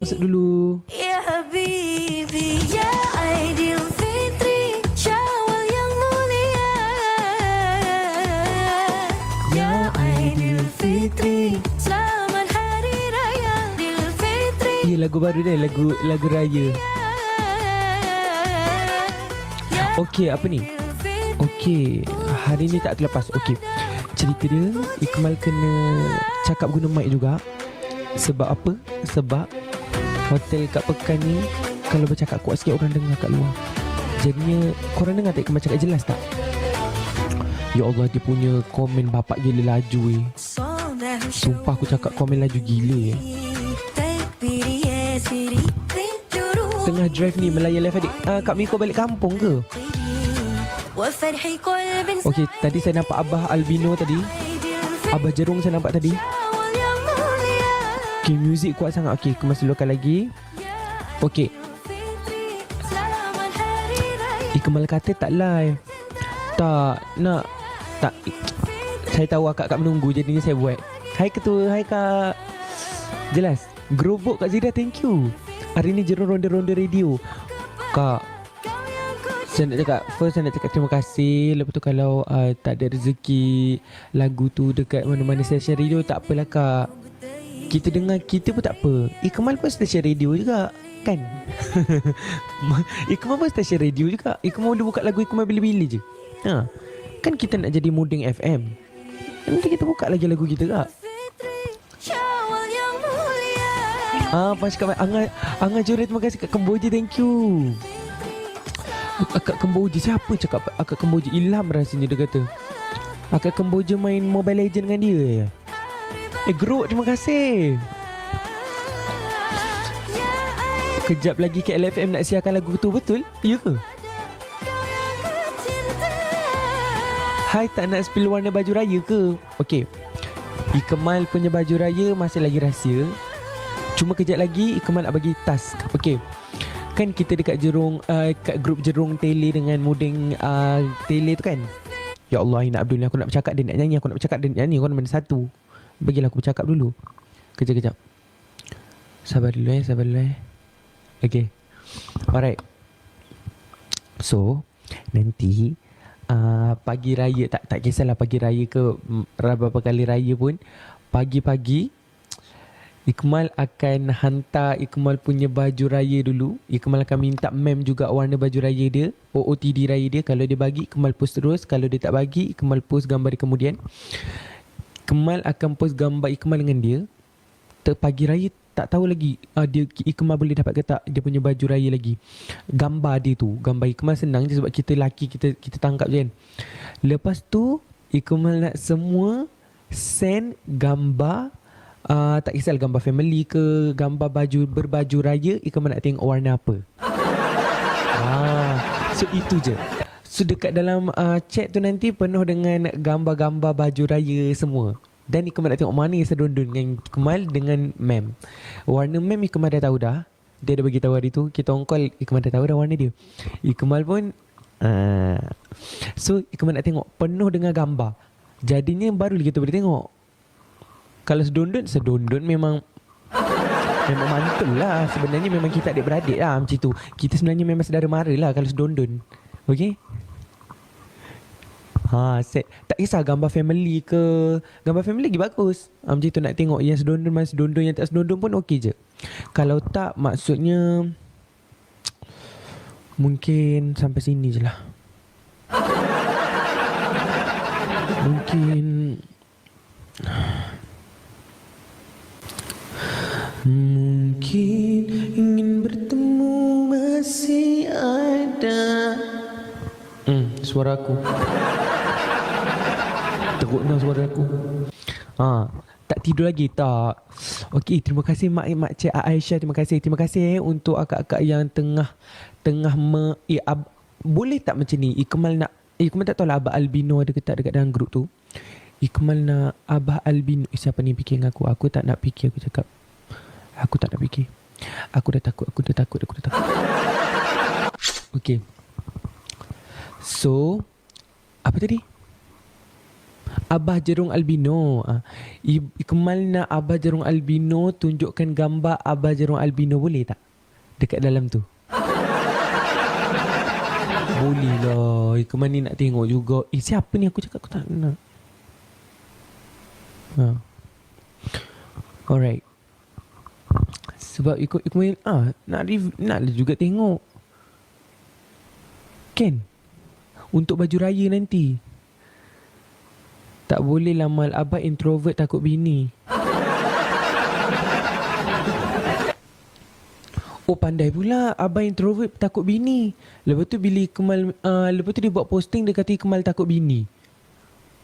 Masuk dulu. Ya Habibi, ya Aidilfitri, Syawal yang mulia. Ya Aidilfitri, selamat hari raya Aidilfitri. Ya, lagu baru dia, lagu raya. Okey, apa ni? Okey, hari ni tak terlepas. Okey, cerita dia, Ikmal kena cakap guna mic juga. Sebab apa? Sebab hotel kat Pekan ni, kalau bercakap kuat sikit orang dengar kat luar. Jadinya korang dengar tak Ikmal cakap jelas tak? Ya Allah, dia punya komen bapak gila laju Sumpah aku cakap komen laju gila Tengah drive ni melayan live adik. Kak Miko balik kampung ke? Okey, tadi saya nampak Abah Albino tadi. Abah Jerung saya nampak tadi. Okey, muzik kuat sangat. Okey, aku masih lokal lagi. Okey, Ikmal kata tak live. Tak nak. Tak. Saya tahu akak menunggu, jadinya saya buat. Hai ketua, hai kak. Jelas. Gerobok Kak Zira, thank you. Hari ni Jerung ronda-ronda radio. Kak, saya nak cakap, first saya nak cakap terima kasih. Lepas tu kalau tak ada rezeki lagu tu dekat mana-mana stesen radio, tak apalah kak. Kita dengar, kita pun tak apa. Ikmal pun stesen radio juga, kan? Ikmal pun stesen radio juga. Ikmal boleh buka lagu Ikmal bila-bila je. Kan kita nak jadi Muding FM. Nanti kita buka lagi lagu kita kak. Pas cakap Angah Joret, terima kasih. Kak Kemboja, thank you. Akak Kemboja, siapa cakap Akak Kemboja? Ilham rasanya dia kata. Akak Kemboja main Mobile Legend dengan dia ya? Geruk, terima kasih. Kejap lagi KLFM nak siarkan lagu tu, betul? Ya ke? Hai, tak nak spill warna baju raya ke? Okey, Ikmal punya baju raya masih lagi rahsia. Cuma kejap lagi Ikmal nak bagi task. Okey, kan kita dekat Jerung, kat grup Jerung Tele dengan Muding Tele tu kan. Ya Allah, Ina Abdul ni aku nak bercakap, dia nak nyanyi. Aku nak bercakap, dia nak nyanyi. Kau mana satu? Bagilah aku bercakap dulu. Kejap. Sabar dulu Okay, alright. So nanti pagi raya, tak kisahlah pagi raya ke berapa kali raya pun, pagi-pagi Ikmal akan hantar Ikmal punya baju raya dulu. Ikmal akan minta mem juga warna baju raya dia, OOTD raya dia. Kalau dia bagi, Ikmal post terus. Kalau dia tak bagi, Ikmal post gambar dia kemudian. Ikmal akan post gambar Ikmal dengan dia. Pagi raya tak tahu lagi dia Ikmal boleh dapat ke tak dia punya baju raya lagi. Gambar dia tu, gambar Ikmal senang je sebab kita laki, kita tangkap je kan. Lepas tu Ikmal nak semua send gambar, tak kisah gambar family ke, gambar baju berbaju raya. Ikmal nak tengok warna apa. So itu je. So dekat dalam chat tu nanti penuh dengan gambar-gambar baju raya semua. Dan Ikmal nak tengok mana yang sedondon dengan Ikmal dengan mem. Warna mem Ikmal dah tahu dah. Dia dah bagi tahu hari tu. Kita on call, Ikmal dah tahu dah warna dia. Ikmal pun so Ikmal nak tengok penuh dengan gambar. Jadinya baru kita boleh tengok. Kalau sedondon memang mantul lah. Sebenarnya memang kita adik-beradik lah macam tu. Kita sebenarnya memang saudara mara lah kalau sedondon. Okay? Set. Tak kisah gambar family ke, gambar family lagi bagus. Macam tu nak tengok yang sedondon mana sedondon, yang tak sedondon pun okey je. Kalau tak, maksudnya mungkin sampai sini je lah. Mungkin ingin bertemu masih ada. Suara aku teruk dah suara aku. Tak tidur lagi tak? Okey, terima kasih Mak Cik Aisyah. Terima kasih untuk akak-akak yang tengah boleh tak macam ni? Ikmal tak tahu lah Abah Albino ada ke tak dekat dalam grup tu. Ikmal nak Abah Albino. Siapa ni fikir dengan aku? Aku tak nak fikir. Aku cakap aku tak nak fikir. Aku dah takut. Okey. So apa tadi? Abah Jerung Albino. Ikmal nak Abah Jerung Albino tunjukkan gambar Abah Jerung Albino, boleh tak? Dekat dalam tu. Boleh lah. Ikmal ni nak tengok juga. Siapa ni? Aku cakap aku tak nak. Alright. Sebab Ikmal nak juga tengok. Kan? Untuk baju raya nanti. Tak boleh lamal abah introvert takut bini. Oh, pandai pula abah introvert takut bini. Lepas tu bila Kemal lepas tu dia buat posting, dia kata Kemal takut bini.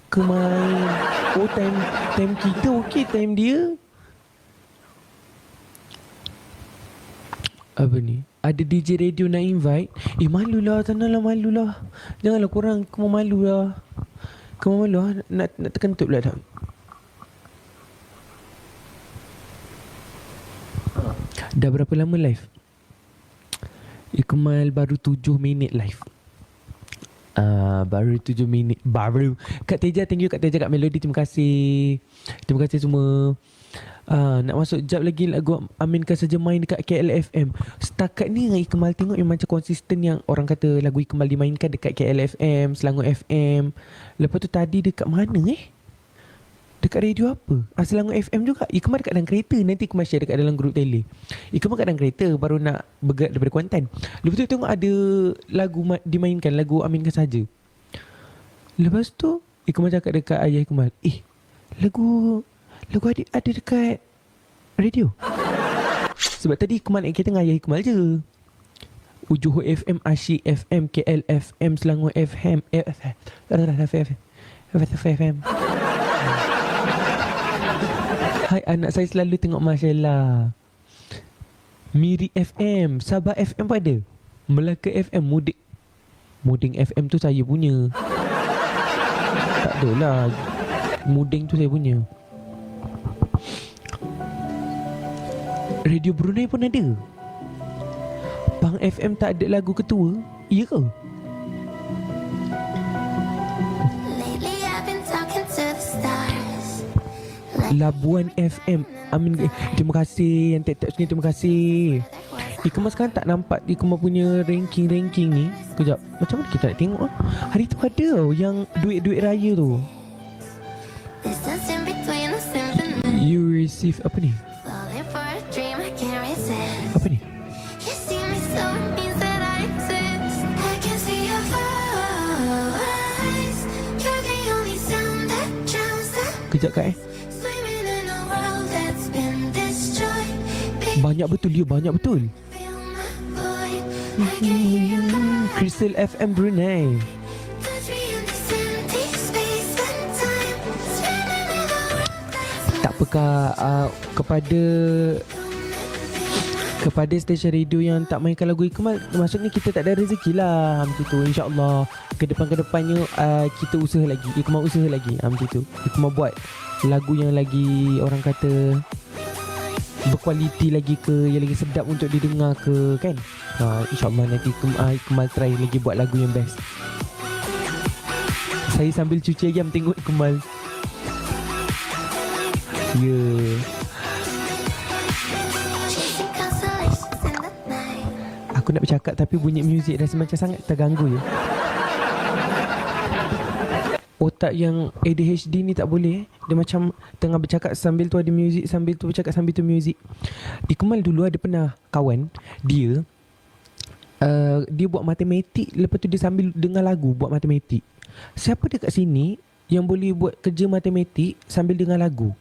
Kemal. Oh, time kita okey, time dia. Apa ni? Ada DJ radio nak invite. Malulah, tanahlah malulah. Janganlah korang kau malulah. Kau malu lah. Nak terkentut pula tak? Dah berapa lama live? Ikmal baru 7 minit live. Baru 7 minit. Baru. Kak Teja, thank you Kak Teja, Kak Melody, terima kasih. Terima kasih semua. Nak masuk jap lagi lagu Aminkan Saja main dekat KLFM. Setakat ni yang Ikmal tengok yang macam konsisten, yang orang kata lagu Ikmal dimainkan dekat KLFM, Selangor FM. Lepas tu tadi dekat mana dekat radio apa? Selangor FM juga. Ikmal dekat dalam kereta. Nanti Ikmal share dekat dalam grup tele. Ikmal kat dalam kereta baru nak bergerak daripada Kuantan. Lepas tu tengok ada lagu dimainkan, lagu Aminkan Saja. Lepas tu Ikmal cakap dekat ayah Ikmal, lagu adik ada dekat radio. Sebab tadi Ikmal naik kereta dengan ayah Ikmal je. Ujuh FM, Asyik FM, KL FM, Selangor FM, FM. Hai, anak saya selalu tengok Mashallah. Miri FM, Sabah FM pun ada. Melaka FM, Muding FM tu saya punya. Tak adalah. Muding tu saya punya. Radio Brunei pun ada. Pang FM tak ada lagu ketua. Iya ke? Labuan FM. Amin. Terima kasih yang tap-tap sini. Terima kasih. Ikmal sekarang tak nampak Ikmal punya ranking ni. Kejap. Macam mana kita nak tengok? Hari tu ada yang duit raya tu. You receive apa ni? Apa ni? Kejap Kak Banyak betul dia, banyak betul. Crystal FM Brunei. Tak apakah kepada stesen radio yang tak mainkan lagu Ikmal, maksudnya kita tak ada rezeki lah. Macam tu, insyaAllah kedepannya kita usaha lagi. Ikmal usaha lagi macam tu. Ikmal buat lagu yang lagi orang kata berkualiti lagi ke, yang lagi sedap untuk didengar ke, kan. InsyaAllah nanti Ikmal try lagi buat lagu yang best. Saya sambil cuci ayam tengok Ikmal. Ya. Aku nak bercakap tapi bunyi muzik rasa macam sangat terganggu je. Otak yang ADHD ni tak boleh. Dia macam tengah bercakap sambil tu ada muzik, sambil tu bercakap sambil tu muzik. Ikmal dulu ada pernah kawan dia buat matematik, lepas tu dia sambil dengar lagu buat matematik. Siapa dekat sini yang boleh buat kerja matematik sambil dengar lagu?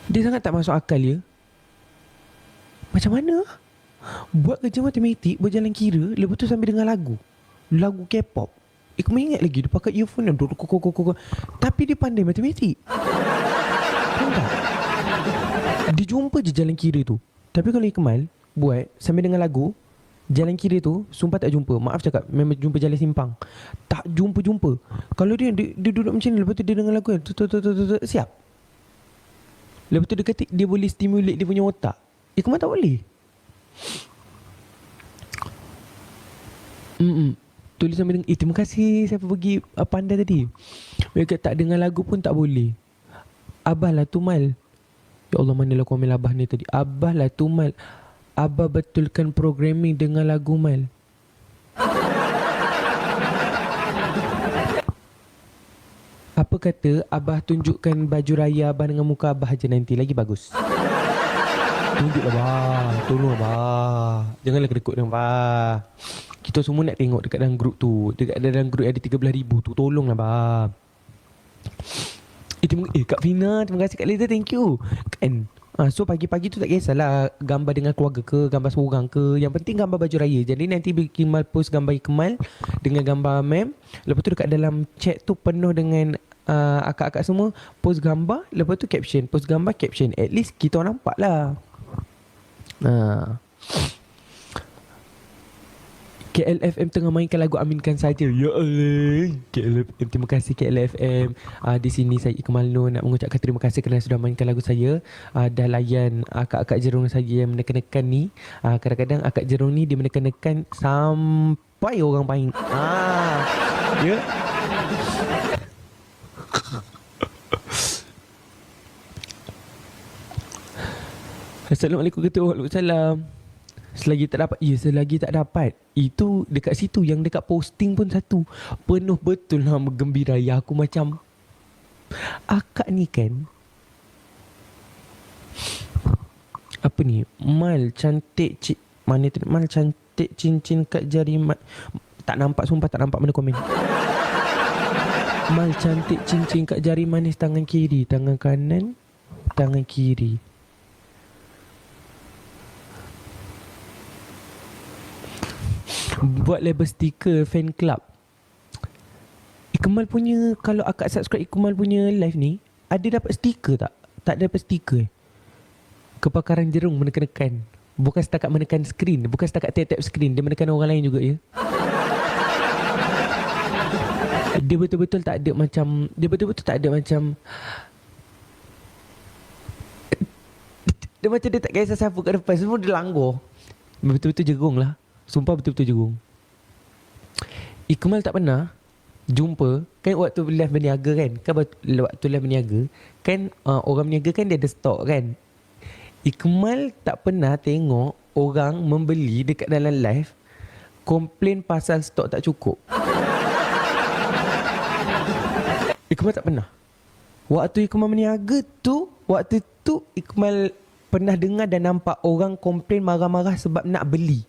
Dia sangat tak masuk akal ya. Macam mana buat kerja matematik, berjalan kira, lepas tu sambil dengar lagu K-pop. Aku ingat lagi dia pakai earphone dan tapi dia pandai matematik. Pandai. Dia jumpa je jalan kira tu. Tapi kalau Ikmal buat sambil dengar lagu, jalan kira tu sumpah tak jumpa. Maaf cakap, memang jumpa jalan simpang. Tak jumpa. Kalau dia duduk macam ni, lepas tu dia dengar lagu siap. Lepas tu dia kata dia boleh stimulate dia punya otak. Ikmal tak boleh. Tulis sampai dengan terima kasih siapa pergi pandai tadi. Mereka tak dengar lagu pun tak boleh. Abah lah tu Mal. Ya Allah, manalah komen Abah ni tadi. Abah lah tu Mal. Abah betulkan programming dengan lagu Mal. Apa kata Abah tunjukkan baju raya Abah dengan muka Abah je nanti. Lagi bagus. Tunjuklah Abah. Tolong Abah. Janganlah kedekut dengan Abah. Kita semua nak tengok dekat dalam grup tu. Dekat dalam grup ada 13,000 tu. Tolonglah Abah. Kak Fina, terima kasih Kak Leza, thank you. Kan? So pagi-pagi tu tak kisahlah gambar dengan keluarga ke, gambar seorang ke. Yang penting gambar baju raya. Jadi nanti Ikmal post gambar Ikmal dengan gambar mem. Lepas tu dekat dalam chat tu penuh dengan akak-akak semua post gambar. Lepas tu caption. Post gambar, caption. At least kita orang nampak lah. KLFM tengah mainkan lagu Aminkan Saja. Ya Allah, KLFM, terima kasih KLFM. Di sini saya Ikmal Nur nak mengucapkan terima kasih kerana sudah mainkan lagu saya. Dah layan akak-akak jerung saya yang menekan-nekan ni. Kadang-kadang akak jerung ni dia menekan-nekan sampai orang paling. Ya. Assalamualaikum ketua. Waalaikumsalam. Selagi tak dapat. Itu dekat situ. Yang dekat posting pun satu. Penuh betul lah menggembira. Ya aku macam akak ni kan, apa ni, Mal cantik mana tu, Mal cantik cincin kat jari tak nampak, sumpah tak nampak mana komen. Mal cantik cincin kat jari manis tangan kiri, tangan kanan, tangan kiri. Buat label stiker fan club. Ikmal punya, kalau akak subscribe Ikmal punya live ni, ada dapat stiker tak? Tak dapat stiker. Kepakaran jerung menekan-nekan. Bukan setakat menekan skrin, bukan setakat tap-tap skrin, dia menekan orang lain juga ya. Dia betul-betul tak ada macam, dia macam dia tak kisah siapa kat depan, semua dia langgar. Betul-betul jerung lah. Sumpah betul-betul jerung. Ikmal tak pernah jumpa, kan waktu live berniaga kan, waktu live berniaga kan, orang berniaga kan dia ada stok kan. Ikmal tak pernah tengok orang membeli dekat dalam live komplain pasal stok tak cukup. Ikmal tak pernah. Waktu Ikmal berniaga tu, waktu tu Ikmal pernah dengar dan nampak orang komplain marah-marah sebab nak beli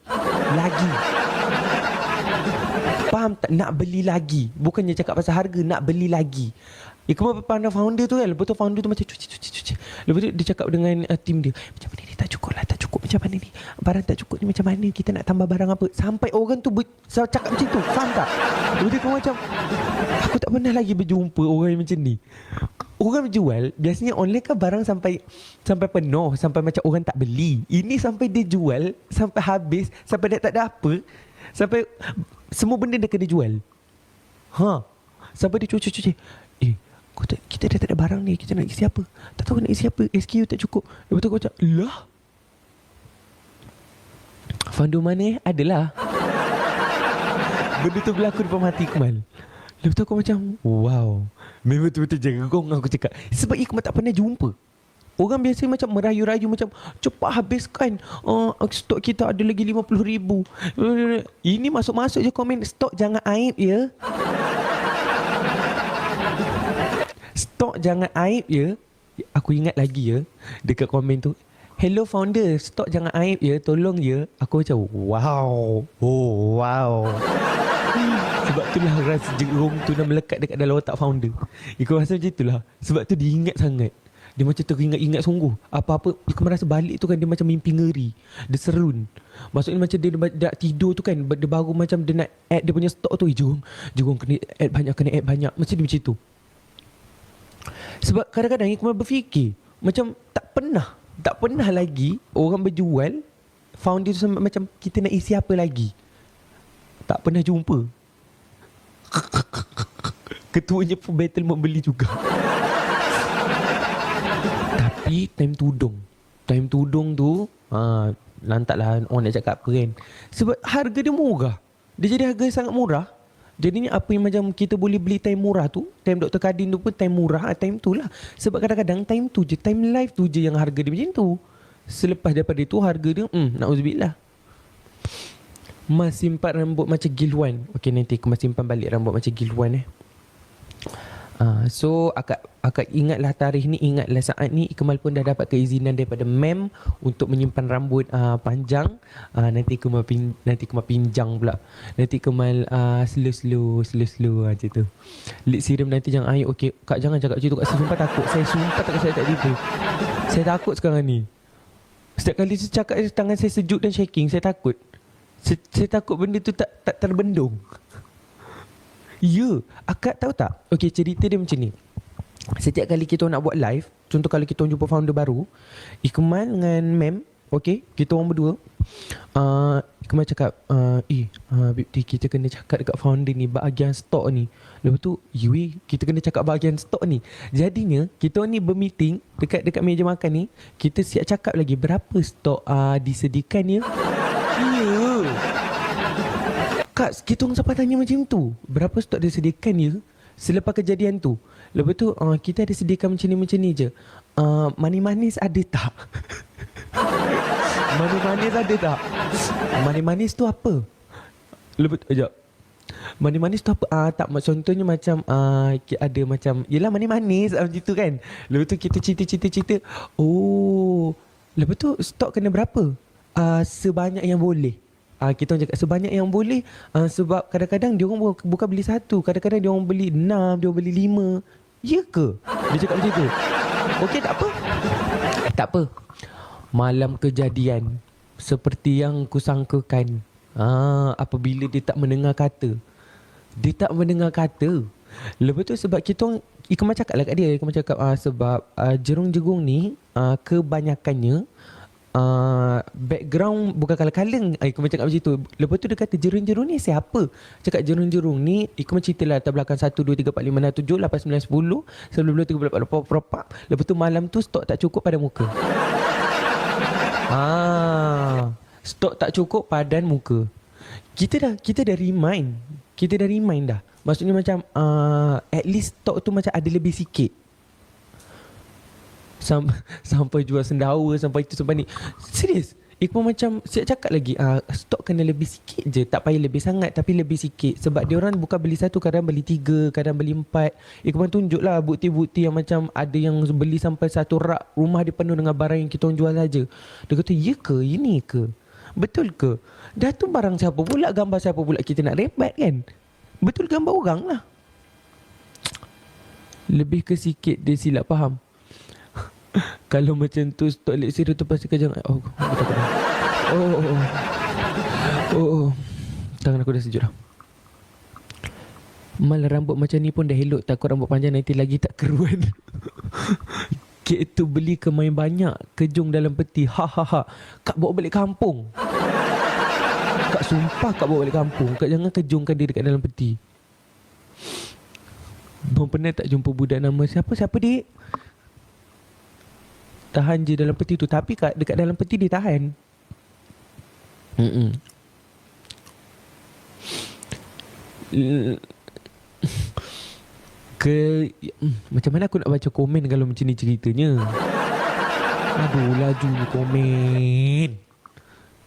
lagi. Faham tak? Nak beli lagi. Bukannya cakap pasal harga, nak beli lagi. Ikmal pandang founder tu kan. Lepas tu founder tu macam cuci. Lepas tu dia cakap dengan tim dia, macam mana ni, tak cukup lah, tak cukup macam mana ni, barang tak cukup ni macam mana, kita nak tambah barang apa. Sampai orang tu cakap macam tu. Faham tak? Lepas tu kau macam, aku tak pernah lagi berjumpa orang yang macam ni. Orang berjual, biasanya online kan barang sampai penuh, sampai macam orang tak beli. Ini sampai dia jual, sampai habis, sampai dah tak ada apa, sampai semua benda dia kena jual. Sampai dia cuci. Kita dah tak ada barang ni, kita nak isi apa? Tak tahu nak isi apa, SKU tak cukup. Lepas tu kau cakap, lah, Fandu mana adalah. Benda tu berlaku depan mati Ikmal. Lepas tu aku macam, wow, memang betul-betul jerung aku cakap. Sebab Ikmal tak pernah jumpa. Orang biasa macam merayu-rayu, macam cepat habiskan, stok kita ada lagi 50,000. Ini masuk-masuk je komen, stok jangan aib ya. Stok jangan aib ya. Aku ingat lagi ya, dekat komen tu, hello founder, stok jangan aib ya, tolong ya. Aku macam wow. Oh wow. Sebab itulah rasa jerung tu dah melekat dekat dalam otak founder. Aku rasa macam itulah. Sebab tu dia ingat sangat. Dia macam teringat-ingat sungguh. Apa-apa aku merasa balik tu kan, dia macam mimpi ngeri. Dia serun. Maksudnya macam dia dah tidur tu kan, dia baru macam dia nak add dia punya stok tu. Jerung kena add banyak. Macam dia macam tu. Sebab kadang-kadang aku berfikir, macam tak pernah lagi orang berjual founder tu macam kita nak isi apa lagi. Tak pernah jumpa. Ketuanya pun battle membeli juga. Tapi time tudung tu lantaklah orang nak cakap apa kan. Sebab harga dia murah. Dia jadi harga sangat murah. Jadinya apa yang macam kita boleh beli time murah tu, time Dr. Kadin tu pun time murah, time tu lah. Sebab kadang-kadang time tu je, time live tu je yang harga dia macam tu. Selepas daripada tu harga dia, na'udzubillah. Mas simpan rambut macam Gilwan. Okay, nanti aku mas simpan balik rambut macam Gilwan So akak ingatlah tarikh ni, ingatlah saat ni Ikmal pun dah dapat keizinan daripada mem untuk menyimpan rambut panjang. Nanti Ikmal pinjang pula. Nanti Ikmal slow macam tu. Lip serum nanti jangan air. Okey, Kak jangan cakap macam tu Kak. Saya sumpah takut. Saya sumpah takut saya tak tipu. Saya takut sekarang ni. Setiap kali saya cakap tangan saya sejuk dan shaking, saya takut. Saya takut benda tu tak terbendung. Ya, akak tahu tak? Okey, cerita dia macam ni. Setiap kali kita nak buat live, contoh kalau kita jumpa founder baru, Ikmal dengan Mem, okey, kita orang berdua, Ikmal cakap, Bibti, kita kena cakap dekat founder ni bahagian stok ni. Lepas tu, Yui, kita kena cakap bahagian stok ni. Jadinya, kita orang ni bermeeting dekat meja makan ni, kita siap cakap lagi berapa stok disediakan ya. Ya. Kak, kita orang sampai tanya macam tu. Berapa stok disediakan ya selepas kejadian tu. Lepas tu, kita ada sediakan macam ni je. Manis-manis ada tak? Manis-manis ada tak? Manis-manis tu apa? Lepas tu, sekejap. Manis-manis tu apa? Tak, contohnya macam ada macam, yelah manis-manis macam tu kan. Lepas tu kita cerita. Oh, lepas tu stok kena berapa? Sebanyak yang boleh. Kita orang cakap sebanyak yang boleh, sebab kadang-kadang dia orang bukan beli satu, kadang-kadang dia orang beli 6, dia orang beli 5. Ya ke? Dia cakap macam tu. Okey, tak apa. Tak apa. Malam kejadian seperti yang kusangkakan, apabila dia tak mendengar kata. Lepas tu sebab kita orang, Ikmal cakap lah kat dia, Ikmal cakap sebab jerung-jerung ni kebanyakannya background bukan kaleng-kaleng. Ikmal cakap macam tu. Lepas tu dia kata jerung-jerung ni siapa? Cakap jerung-jerung ni, Ikmal cerita lah latar belakang 1, 2, 3, 4, 5, 6, 7, 8, 9, 10, 11, 12, 13, 14. Lepas tu malam tu stok tak cukup pada muka. Stok tak cukup padan muka. Kita dah remind. Dah. Maksudnya macam at least stok tu macam ada lebih sikit. Sampai jual sendawa, sampai itu, sampai ni. Serius, Ikmal macam siap cakap lagi, stok kena lebih sikit je. Tak payah lebih sangat, tapi lebih sikit. Sebab dia orang bukan beli satu, kadang beli 3, kadang beli 4. Ikmal tunjuk lah bukti-bukti yang macam ada yang beli sampai satu rak, rumah dia penuh dengan barang yang kita orang jual saja. Dia kata, ya ke? Ini ke? Betul ke? Dah tu barang siapa pula, gambar siapa pula kita nak rebat kan? Betul gambar orang lah. Lebih ke sikit dia silap faham. Kalau macam tu stok lip serum tu pasti jangan. Tangan aku dah sejuk dah. Malah rambut macam ni pun dah elok. Takut rambut panjang nanti lagi tak keruan. Kek tu beli kemain banyak, kejung dalam peti. Kak bawa balik kampung. Kak sumpah Kak bawa balik kampung. Kak jangan kejungkan dia dekat dalam peti. Bang pernah tak jumpa budak nama siapa dik? Tahan je dalam peti tu. Tapi kat dekat dalam peti dia tahan. Macam mana aku nak baca komen kalau macam ni ceritanya? Aduh, laju ni komen.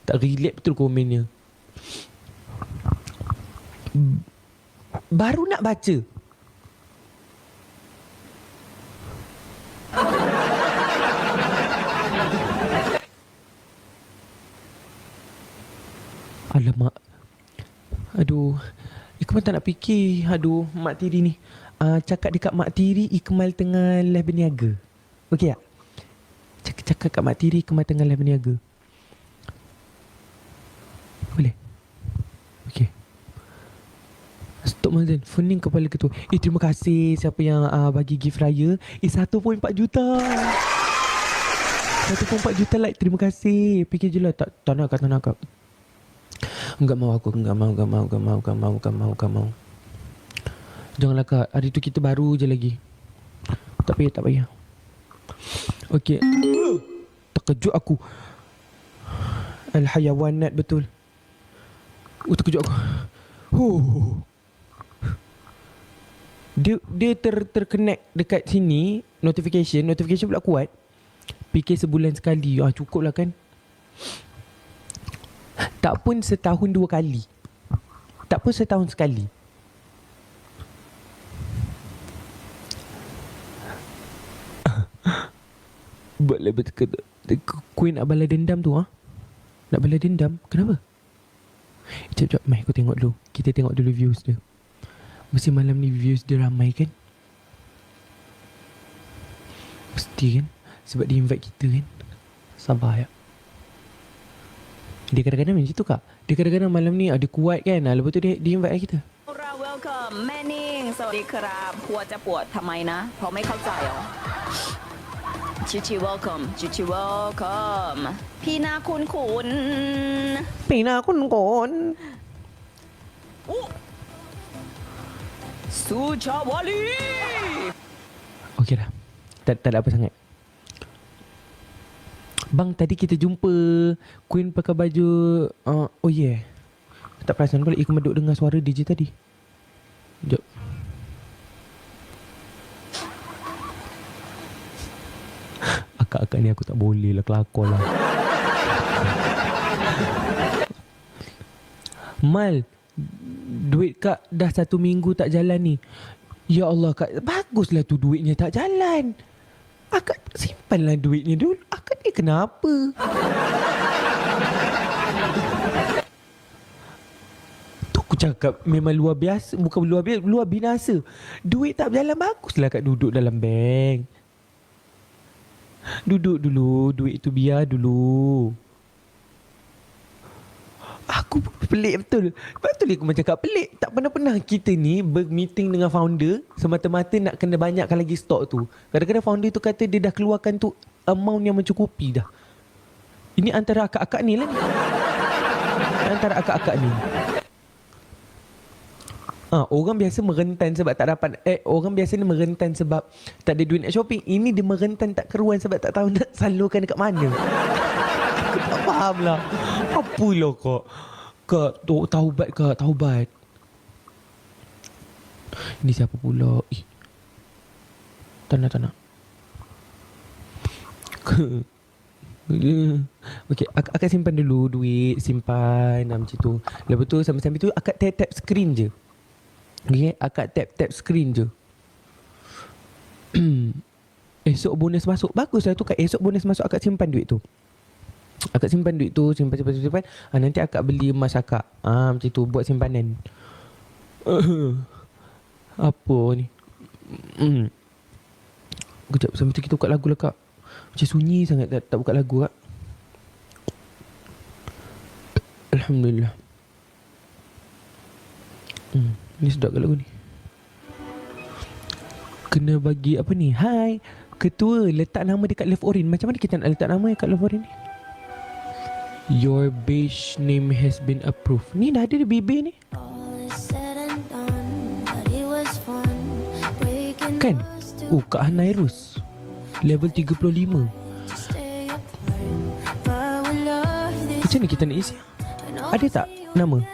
Tak relate betul komennya. Baru nak baca. Alamak. Aduh, Ikmal tak nak fikir. Aduh, Mak Tiri ni. Cakap dekat Mak Tiri, Ikmal tengah live berniaga. Okey tak? Cakap kat Mak Tiri, Ikmal tengah live berniaga. Boleh? Okey. Stop Mazan. Funing kepala ketua. Terima kasih siapa yang bagi gift raya. 1.4 juta. 1.4 juta like. Terima kasih. Fikir je lah. Tak nak kak. Enggak mau. Janganlah kak. Hari tu kita baru je lagi. Tak payah. Okey. Terkejut aku. Al-hayawanat betul. Terkejut aku. Dia terconnect dekat sini, notification pula kuat. Fikir sebulan sekali, cukup lah kan. Tak pun setahun 2 kali. Tak pun setahun sekali. Boleh betul. Queen nak balas dendam tu Nak balas dendam. Kenapa? Sekejap, mai aku tengok dulu. Kita tengok dulu views dia. Mesti malam ni views dia ramai kan? Mesti kan? Sebab dia invite kita kan? Sabar ya. Dia kadang-kadang macam tu kak. Dia kadang-kadang malam ni ada kuat kan? Lepas tu dia invite kita. Welcome แม่นิ่งสวัสดีครับหัวจะปวดทำไมนะเพราะไม่เข้าใจเหรอชิชิ welcome ชิชิ welcome พี่นาคุณPina kun kon. สุชาวลี Okey dah. Tak ada apa sangat. Bang, tadi kita jumpa Queen pakai baju oh yeah. Tak perasan pula Iku meduk dengar suara DJ tadi. Sekejap. Akak-akak ni aku tak boleh lah kelakor lah. Mal, duit kak dah 1 minggu tak jalan ni. Ya Allah kak, baguslah tu duitnya tak jalan. Akak simpanlah duitnya dulu. Akak ni kenapa? Tu aku cakap memang luar biasa. Bukan luar biasa, luar binasa. Duit tak berjalan, baguslah kak duduk dalam bank. Duduk dulu, duit tu biar dulu. Aku pelik betul. Betul aku macam cakap pelik. Tak pernah-pernah kita ni bermeeting dengan founder semata-mata nak kena banyakkan lagi stok tu. Kadang-kadang founder tu kata dia dah keluarkan tu amount yang mencukupi dah. Ini antara akak-akak ni lah ni. Antara akak-akak ni. Orang biasa merentan sebab tak dapat. Orang biasa ni merentan sebab tak ada duit nak shopping. Ini dia merentan tak keruan sebab tak tahu nak salurkan dekat mana. Aku tak faham lah. Apalah kak. Kak, taubat kak, taubat. Ini siapa pula? Tak nak. Okay, akak simpan dulu duit. Simpan macam tu. Lepas tu sambil-sambil tu akak tap screen je. Okay, akak tap screen je. Esok bonus masuk. Baguslah tu kak. Esok bonus masuk akak simpan duit tu. Akak simpan duit tu, simpan. Nanti akak beli emas akak. Macam tu, buat simpanan. Apa ni? Kejap, sambil tu kita buka lagu lah kak. Macam sunyi sangat tak buka lagu kak. Alhamdulillah. Ni sedap kat lagu ni. Kena bagi apa ni? Hai, ketua, letak nama dekat left orange. Macam mana kita nak letak nama dekat left orange ni? Your beige name has been approved. Ni dah ada di bibir ni. Kan? Kak Hanairus level 35. Macam ni kita nak isi? Ada tak nama?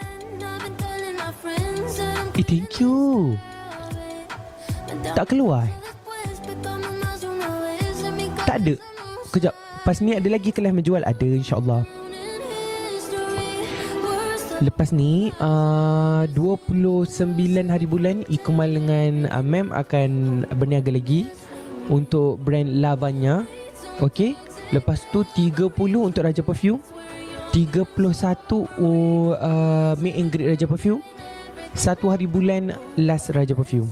Thank you. Tak keluar? Tak ada. Kejap. Pas ni ada lagi kelas menjual? Ada insyaAllah. Lepas ni 29 hari bulan Ikmal dengan Mem akan berniaga lagi untuk brand Lavanya. Okay. Lepas tu 30 untuk Raja Perfume, 31 meet and greet Raja Perfume, 1 hari bulan last Raja Perfume.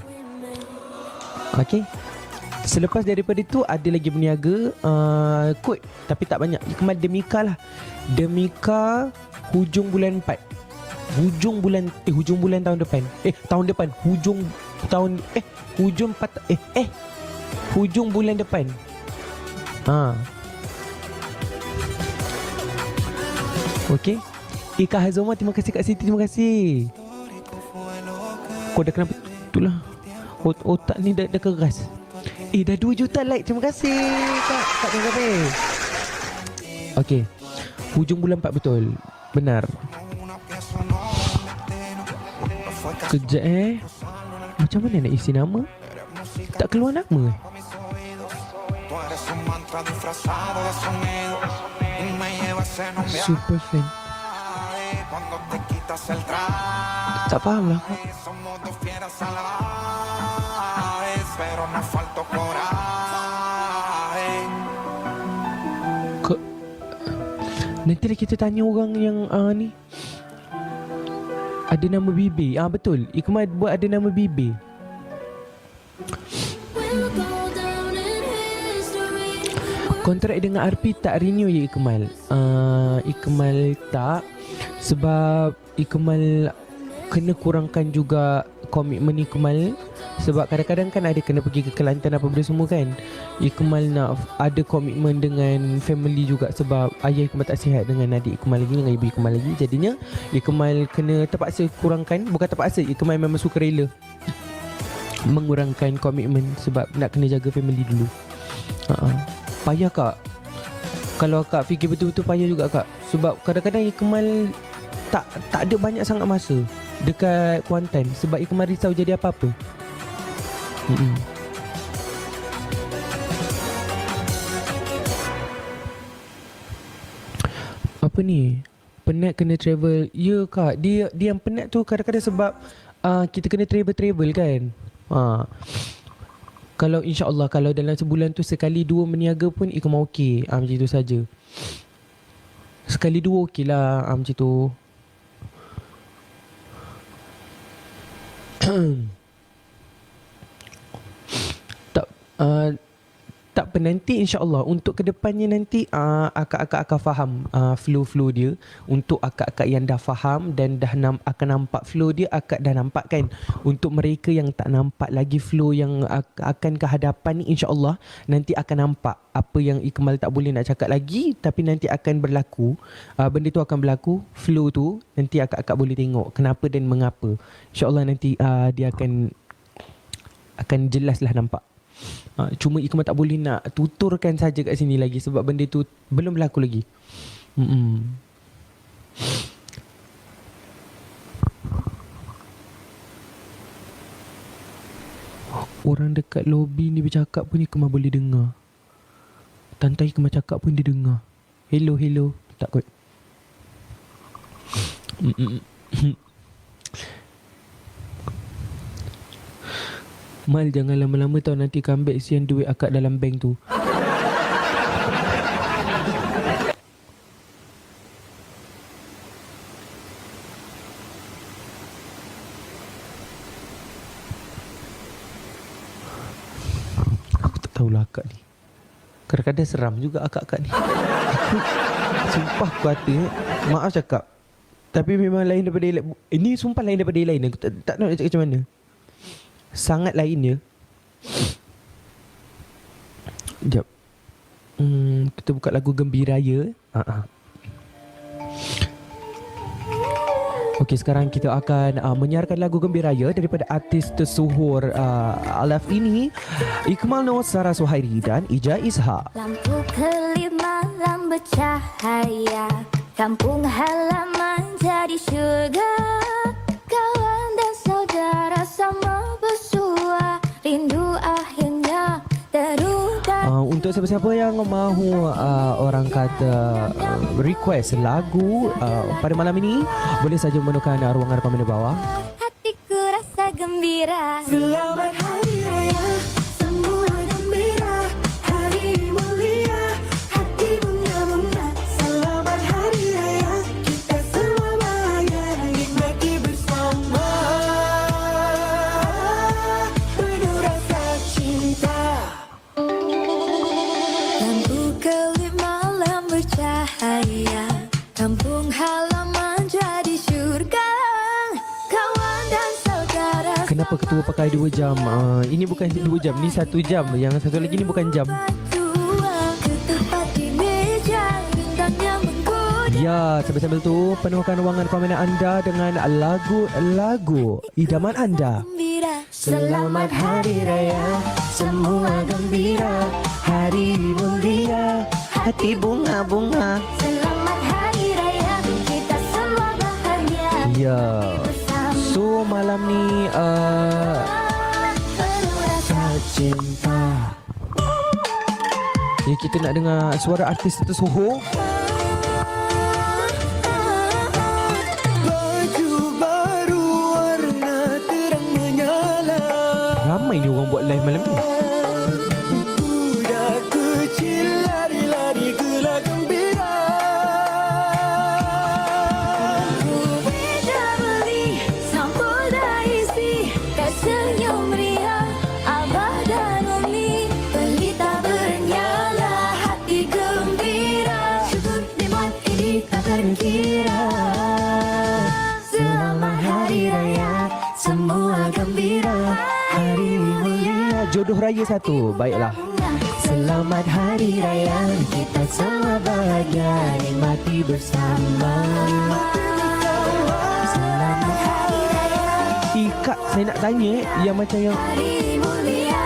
Okay. Selepas daripada tu ada lagi berniaga kod tapi tak banyak. Ikmal Demika lah. Demika hujung bulan 4. Hujung bulan tahun depan. Hujung bulan depan. Okey. Kak Hazoma, terima kasih Kak Siti, terima kasih. Kau dah kenapa? Itulah. Otak ni dah keras. Dah 2 juta like. Terima kasih Kak terima kasih. Okey. Hujung bulan 4 betul. Benar. Kejap Macam mana nak isi nama? Tak keluar nama. Tú eres un mantra disfrazado de sonido y me llevas en un viaje Super fan. cuando te quitas el traje. Tak faham lah. Somos dos fieras salvajes, pero nos faltó coraje. Nantilah kita tanya orang yang ni ada nama Bibi. Betul, Ikmal buat ada nama Bibi. We'll go down in history. Kontrak dengan RP tak renew ya Ikmal. Ikmal tak, sebab Ikmal kena kurangkan juga komitmen Ikmal. Sebab kadang-kadang kan ada kena pergi ke Kelantan apa benda semua kan. Ikmal nak ada komitmen dengan family juga, sebab ayah Ikmal tak sihat dengan adik Ikmal lagi, dengan ibu Ikmal lagi. Jadinya Ikmal kena terpaksa kurangkan. Bukan terpaksa, Ikmal memang sukarela mengurangkan komitmen sebab nak kena jaga family dulu. Payah kak. Kalau kak fikir betul-betul payah juga kak. Sebab kadang-kadang Ikmal tak ada banyak sangat masa dekat Kuantan, sebab Ikmal risau jadi apa-apa. Apa ni? Penat kena travel. Ya kak, dia yang penat tu kadang-kadang sebab kita kena travel kan. Kalau insya-Allah kalau dalam sebulan tu sekali dua meniaga pun Ikmal okey. Macam tu saja. Sekali dua okey lah macam tu. Tak apa, nanti insya-Allah untuk kedepannya nanti akak-akak akan faham flow dia. Untuk akak-akak yang dah faham dan dah akan nampak flow dia, akak dah nampak kan. Untuk mereka yang tak nampak lagi flow yang akan ke hadapan ni, insya-Allah nanti akan nampak apa yang Ikmal tak boleh nak cakap lagi, tapi nanti akan berlaku. Benda tu akan berlaku, flow tu nanti akak-akak boleh tengok kenapa dan mengapa. Insya-Allah nanti dia akan jelaslah nampak. Cuma Ikmal tak boleh nak tuturkan saja kat sini lagi sebab benda tu belum berlaku lagi. Orang dekat lobi ni bercakap pun Ikmal boleh dengar. Tante Ikmal cakap pun dia dengar. Hello. Tak kot. Mal, jangan lama-lama tau, nanti comeback sian duit akak dalam bank tu. Aku tak tahulah akak ni. Kadang-kadang seram juga akak-akak ni. Sumpah aku kata, maaf cakap, tapi memang lain daripada lain. Ini sumpah lain daripada lain. Aku tak nak cakap macam mana. Sangat lain dia. Sekejap. Kita buka lagu Gembiraya. Okey, sekarang kita akan menyiarkan lagu Gembiraya daripada artis tersohor Alaf ini, Ikmal Noor, Sarah Suhairi dan Ija Ishak. Lampu kelip malam bercahaya, kampung halaman jadi syurga. Kawan dan saudara sama bersua, rindu akhirnya terudar. Untuk siapa-siapa yang mahu orang kata request lagu pada malam ini, boleh saja menekan ruangan depan di bawah. Hatiku rasa gembira. Selamat Hari Raya, semua gembira, hari mulia, hati bunga-bunga. Selamat Hari Raya, kita semua bahagia, nikmati bersama, penuh rasa cinta. Lampu kelip malam bercahaya, kampung halaman jadi syurga. Kawan dan saudara Kenapa ketua pakai 2 jam? Ini bukan 2 jam, ni 1 jam. Yang satu lagi ni bukan jam. berdua, ketupat di meja, bintangnya menggoda. Ya, sambil-sambil tu penuhkan ruangan permainan anda dengan lagu-lagu idaman anda. Gembira. Selamat Hari Raya, semua gembira, hari mulia, hati bunga-bunga. Selamat Hari Raya, kita semua bahagia Ya. bersama. So malam ni kita nak dengar suara artis tersohor. Baju baru warna terang menyala. Ramai ni orang buat live malam ni. Budak kecil lari-lari gelak gembira. Beda beli, sampul dah isi, tak senyum ria, Abah dan Umi. Pelita bernyala, hati gembira. Syukur nikmat ini tak terkira. Selamat Hari Raya, semua gembira. Hari mulia, Jodoh raya satu. Baiklah. selamat Hari Raya, kita semua bahagia nikmati bersama. Selamat Hari Raya, Kak, saya nak tanya yang macam yang hari mulia.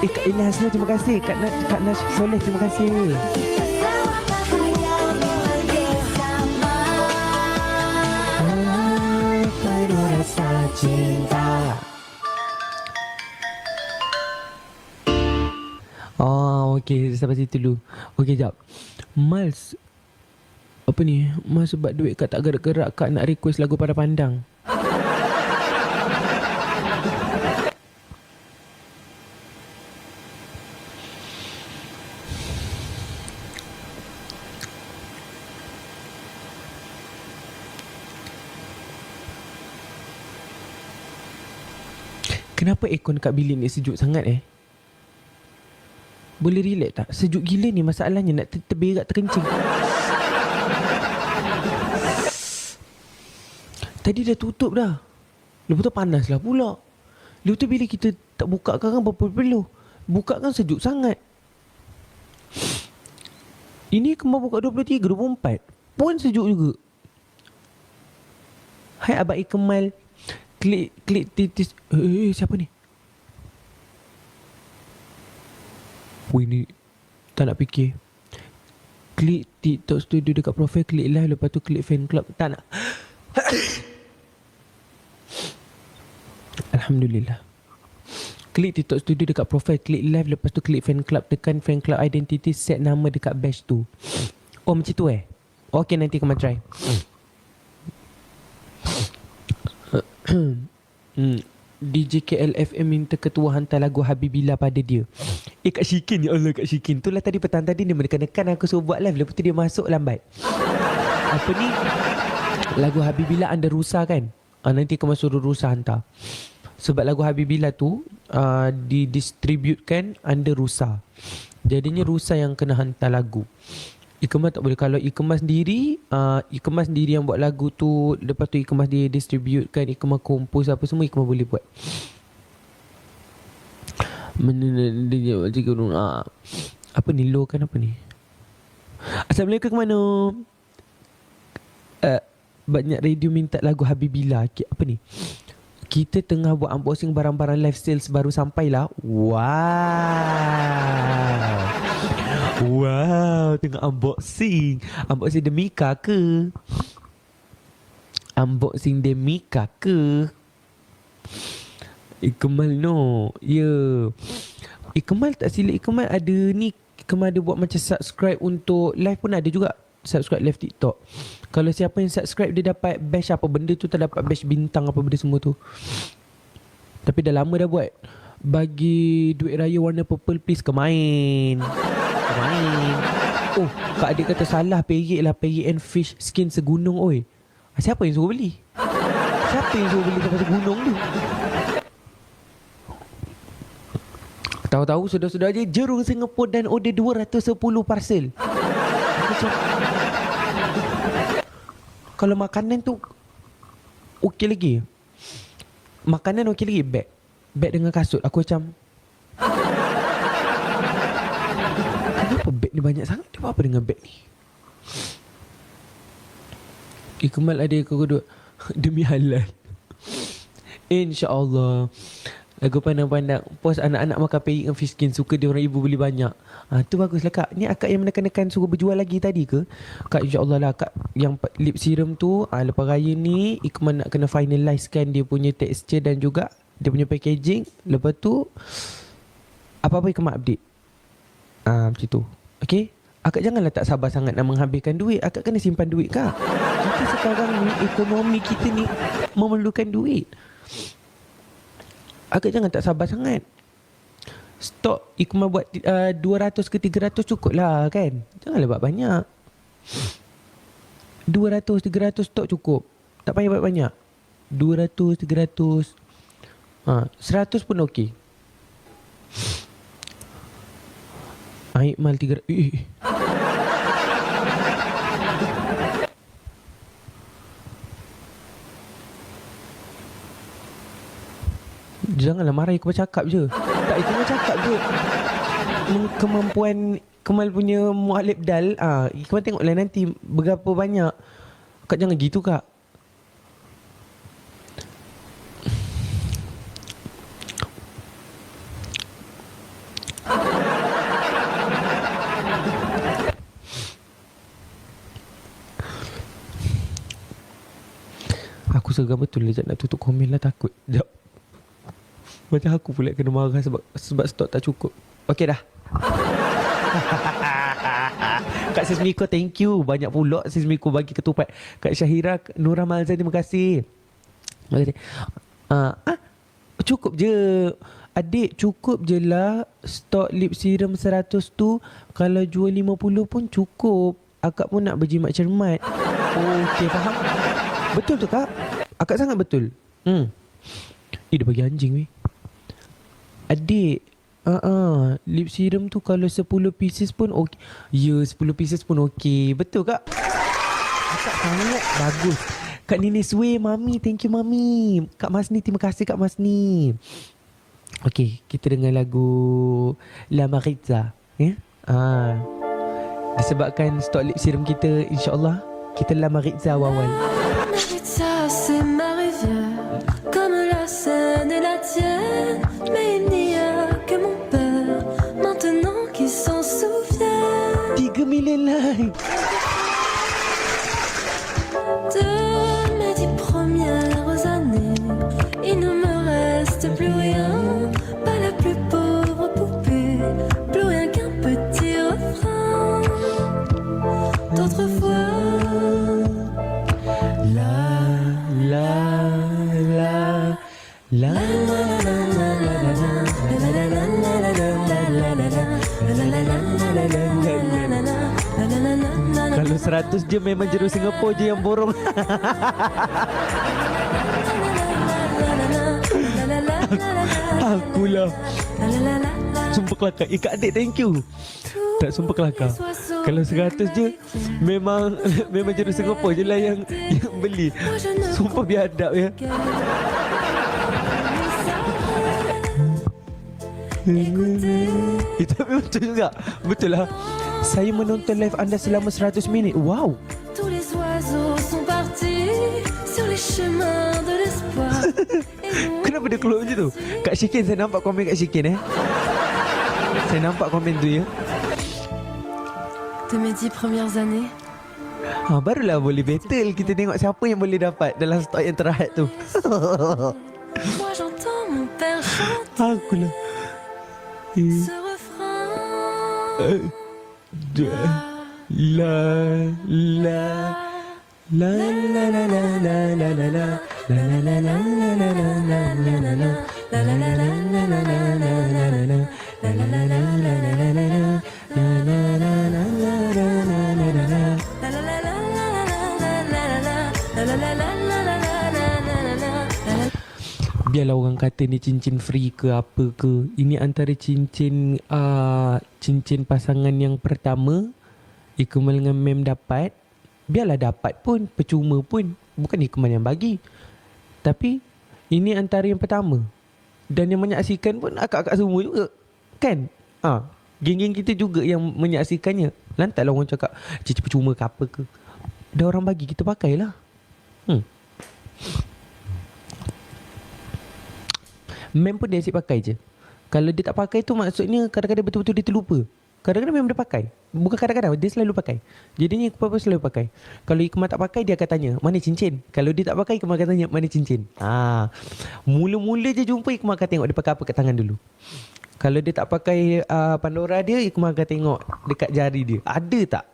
Kak Ina Hasna, terima kasih. Kak Nas Soleh, terima kasih. Kita semua bahagia nikmati bersama. Penuh rasa cinta. Oh, okey. Sampai situ dulu. Okey, jap. Miles. Apa ni? Mas sebab duit Kak tak gerak-gerak, Kak nak request lagu Pada Pandang. Kenapa aircon kat bilik ni sejuk sangat Boleh relax tak? Sejuk gila ni masalahnya. Nak terberak terkencing. Tadi dah tutup dah. Lepas tu panas lah pula. Lepas tu bila kita tak buka kan berapa perlu. Buka kan sejuk sangat. Ini kemar buka 23, 24. Pun sejuk juga. Hai Abang Ikemal. Klik titis. Siapa ni? Wih ni tak nak fikir. Klik TikTok Studio dekat profil, klik live, lepas tu klik fan club. Tak nak. Alhamdulillah. Klik TikTok Studio dekat profil, klik live, lepas tu klik fan club, tekan fan club identity, set nama dekat badge tu. Oh macam tu Okay, nanti kau try. DJ KLFM minta ketua hantar lagu Habibillah pada dia. Kak Syikin, ya Allah Kak Syikin. Itulah tadi petang tadi dia menekan-nekan aku suruh buat live. Lepas tu dia masuk lambat. Apa ni? Lagu Habibillah under Rusa kan? Nanti kau suruh Rusa hantar. Sebab lagu Habibillah tu didistributkan under Rusa. Jadinya Rusa yang kena hantar lagu. Ikemas tak boleh. Kalau Ikemas sendiri yang buat lagu tu, lepas tu Ikemas dia distributekan, Ikemas kompos apa semua, Ikemas boleh buat. Apa ni low kan apa ni? Assalamualaikum, ke mana? Banyak radio minta lagu Habibillah. Apa ni? Kita tengah buat unboxing barang-barang live sales baru sampai lah. Wow, tengah unboxing. Unboxing Demika ke? Unboxing Demika ke? Ikemal no. Ya. Ikemal tak silap Ikemal ada ni. Ikemal ada buat macam subscribe untuk live pun ada juga. Subscribe live TikTok. Kalau siapa yang subscribe dia dapat badge apa benda tu, tak dapat badge bintang apa benda semua tu. Tapi dah lama dah buat. Bagi duit raya warna purple please, kemain. Oh, Kak Adik kata salah perik lah, perik and fish skin segunung oi. Siapa yang suruh beli? Siapa yang suruh beli sampai segunung tu? Tahu-tahu sudah-sudah je Jerung Singapore dan order 210 parcel. Macam, kalau makanan tu okey lagi. Makanan okey lagi. Beg dengan kasut. Aku macam, kenapa beg ni banyak sangat? Dia buat apa dengan beg ni? Ikemal ada kedua. Demi halal. InsyaAllah. Lagu pandang-pandang. Post anak-anak makan perik dengan fish skin. Suka dia orang ibu beli banyak. Tu baguslah Kak. Ni akak yang menekan-nekan suruh berjual lagi tadi ke? Kak, insyaAllah lah Kak. Yang lip serum tu, lepas raya ni Ikemal nak kena finalizekan dia punya texture dan juga dia punya packaging. Lepas tu apa-apa Ikemal update. Macam tu. Okay? Akak janganlah tak sabar sangat nak menghabiskan duit. Akak kena simpan duit, Kak. Kita sekarang ni, ekonomi kita ni memerlukan duit. Akak jangan tak sabar sangat. Stok Ikmal buat 200 ke 300 cukup lah kan. Janganlah buat banyak. 200, 300 stok cukup. Tak payah buat banyak. 200, 300. 100 pun okey. Ikmal 300. Janganlah marah, Ikmal cakap je. Tak, Ikmal cakap je. Kemampuan Ikmal punya mu'alib dal. Ikmal tengoklah nanti berapa banyak. Kak jangan gitu, Kak. Aku segan betul lah. Sekejap nak tutup komen lah, takut. Sekejap. Macam aku pula kena marah sebab stok tak cukup. Okey dah. Kak Sis Miko, thank you. Banyak pula Sis Miko bagi ketupat. Kak Syahira Nura Malzan, terima kasih. Cukup je. Adik, cukup je lah. Stok lip serum 100 tu. Kalau jual 50 pun cukup. Akak pun nak berjimat cermat. Okey, faham? Betul tu, Kak. Akak sangat betul. Dia bagi anjing weh. Adik, lip serum tu kalau 10 pieces pun okey. Ya, 10 pieces pun okey. Betul, Kak? Akak sangat bagus. Kak Nini Sway, Mami, thank you Mami. Kak Masni, terima kasih Kak Masni. Okey, kita dengar lagu La Maritza. Ya? Disebabkan stok lip serum kita, insyaAllah kita La Maritza awal-awal. Ça c'est ma rivière, comme la Seine et la tienne. Mais il n'y a que mon père maintenant qui s'en souvient. 3 million like. De mes 10 premières années, il ne me reste plus rien. Pas la plus pauvre poupée, plus rien qu'un petit refrain. D'autrefois, Kalau 100 je memang jeruk Singapura je yang borong. Akulah. Sumpah kelakar. Kak adik, thank you. Tak, sumpah kelakar. Kalau 100 je memang jeruk Singapura je lah yang beli. Sumpah biadab ya. Tapi betul juga. Betul lah. Saya menonton live anda selama 100 minit. Wow. tous les oiseaux sont partis sur les chemins de l'espoir. Kenapa dia keluar macam tu? Kak Syikin, saya nampak komen Kak Syikin Saya nampak komen tu ya. De mes 10 premières années, Barulah boleh battle. Kita tengok siapa yang boleh dapat dalam stok yang terakhir tu. moi j'entends mon père chanter Akulah. ce refrain. La la la la la la la la la la la la la la Biarlah orang kata ni cincin free ke apa ke. Ini antara cincin pasangan yang pertama Ikmal dengan Mem dapat. Biarlah dapat pun, percuma pun. Bukan Ikmal yang bagi. Tapi ini antara yang pertama. Dan yang menyaksikan pun akak-akak semua juga. Kan? Geng-geng kita juga yang menyaksikannya. Lantaklah orang cakap cincin percuma ke apa ke. Dah orang bagi, kita pakailah. Mem pun dia asyik pakai je. Kalau dia tak pakai tu maksudnya kadang-kadang betul-betul dia terlupa. Kadang-kadang memang dia pakai. Bukan kadang-kadang, dia selalu pakai. Jadinya Ikmal pun selalu pakai. Kalau Ikmal tak pakai, dia akan tanya, mana cincin? Kalau dia tak pakai, Ikmal akan tanya, mana cincin? Mula-mula je jumpa, Ikmal akan tengok dia pakai apa kat tangan dulu. Kalau dia tak pakai Pandora dia, Iqmal akan tengok dekat jari dia. Ada tak?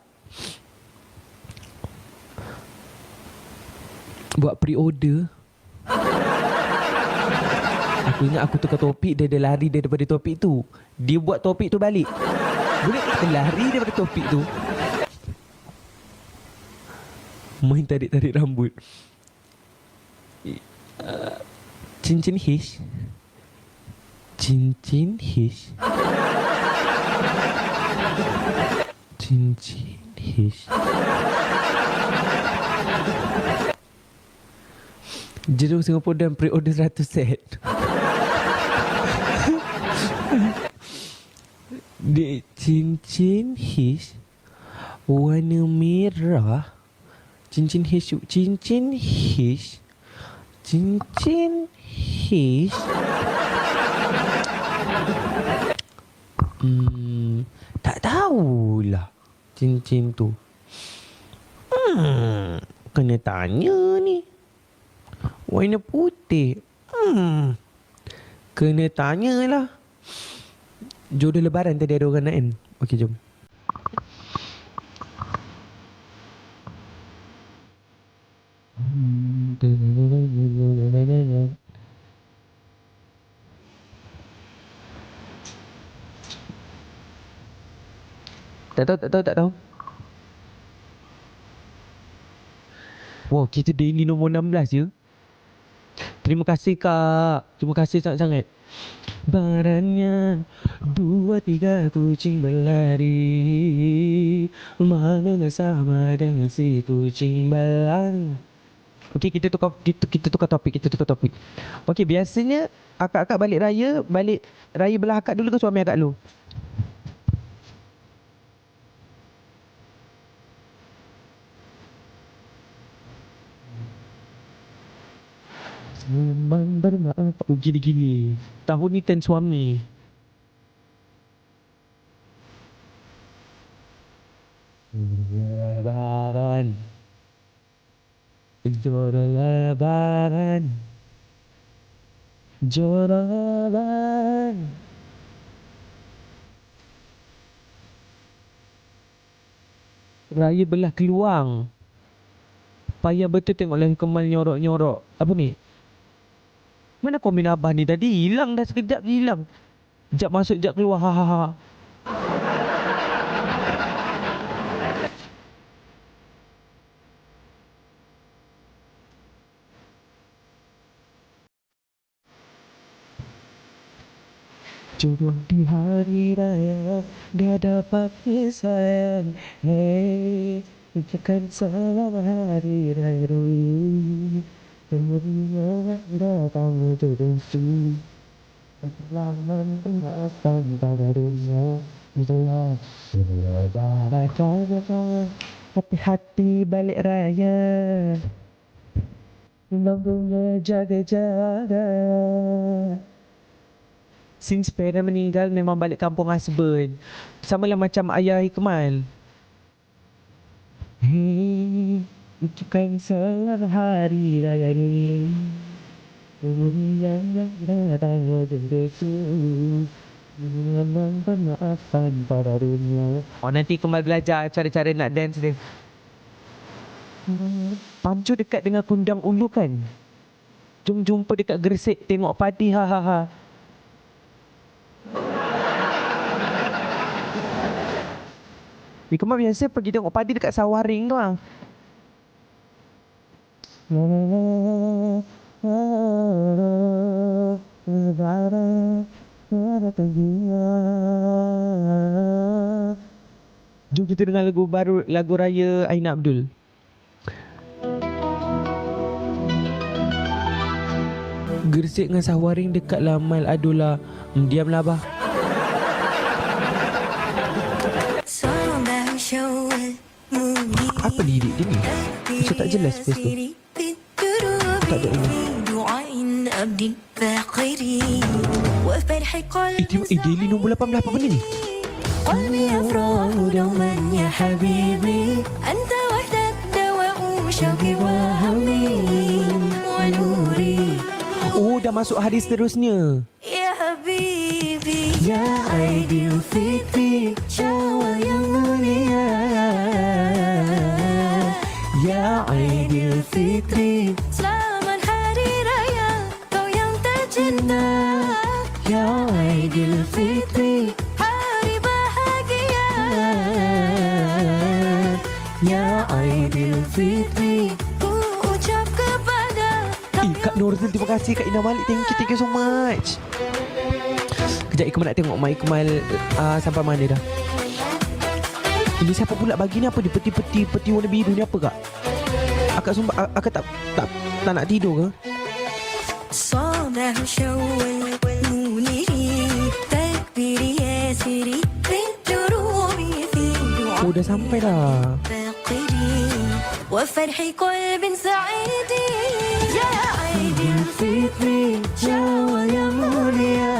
Buat pre-order. Aku ingat aku tukar topik, dia ada lari daripada topik tu. Dia buat topik tu balik. Boleh kita lari daripada topik tu? Main tarik-tarik rambut. Cincin Hish. Cincin Hish. Cincin Hish. Jerung Singapura dan pre-order 100 set. Dia cincin Hish warna merah. Cincin Hish. Cincin Hish. Cincin Hish. Tak tahulah cincin tu. Kena tanya ni. Warna putih. Kena tanyalah. Jodoh lebaran tadi ada orang nak kan? Okey, jom. Tak tahu. Wow, kita daily nombor 16 je. Terima kasih Kak. Terima kasih sangat-sangat. Barannya 2, 3 kucing berlari, mana sama dengan si kucing belang. Okey, kita tukar topik. Okey, biasanya akak-akak balik raya belah akak dulu ke suami akak dulu? Memang bermaaf gini-gini. Tahun ni ten suami. Lebaran. Jora lebaran. Jora lebaran. Raya belah Keluang. Payah betul tengok Lang Kemal nyorok-nyorok. Apa ni? Mana komen abah ni tadi? Hilang dah sekejap hilang. Sekejap masuk, sekejap keluar. Ha. Jodoh di hari raya, dia dapat sayang. Hey, ucapkan selamat hari raya dulu. Kemudian datang jodoh itu. Selamat datang pada dunia. Itulah lebaran. Hati-hati balik raya. Lampunya jaga-jaga. Since parent meninggal, memang balik kampung husband. Samalah macam ayah Iqmal. Hey, ucapkan selamat hari raya ni. Kemudian datang jodoh itu. Memang bermaafkan pada dunia. Oh, nanti Iqmal belajar cara-cara nak dance dia. Pancu dekat dengan Kundang Ulu kan? Jom jumpa dekat Gresik, tengok padi. Ha. Iqmal biasa pergi tengok padi dekat Sawaring tu lah. Jom kita dengar lagu baru, lagu raya Aina Abdul. Gresik dengan Sawaring dekat lah, Mal Adulah. Diamlah abah. Apa lirik dia ni? Macam tak jelas space tu. Tak ada ini. Daily nombor 18 apa benda ni? قلبي أفراح دوما يا حبيبي أنت وحدك دواء شوقي وهمي ونوري. Oh, dah masuk hari seterusnya. يا حبيبي Ya Aidilfitri, syawal yang mulia. Ya Aidilfitri, Selamat Hari Raya, kau yang tercinta. Ya Aidilfitri, Hari bahagia. Ya Aidilfitri. Ku ucap kepada Kak Nurul, terima kasih. Kak Ina Malik, thank you so much. Kejap Ikmal nak tengok Mak Ikmal sampai mana dah. Ini siapa pula bagi ni? Apa dia? Peti warna biru ni apa kak? Akak sumpah akak tak nak tidur ke? صابح شوال نونه تكبير ياسري في الدروب في Oh dah sampai dah. فقري وفرح قلب سعيد يا عيد Fitri, syawal yang mulia.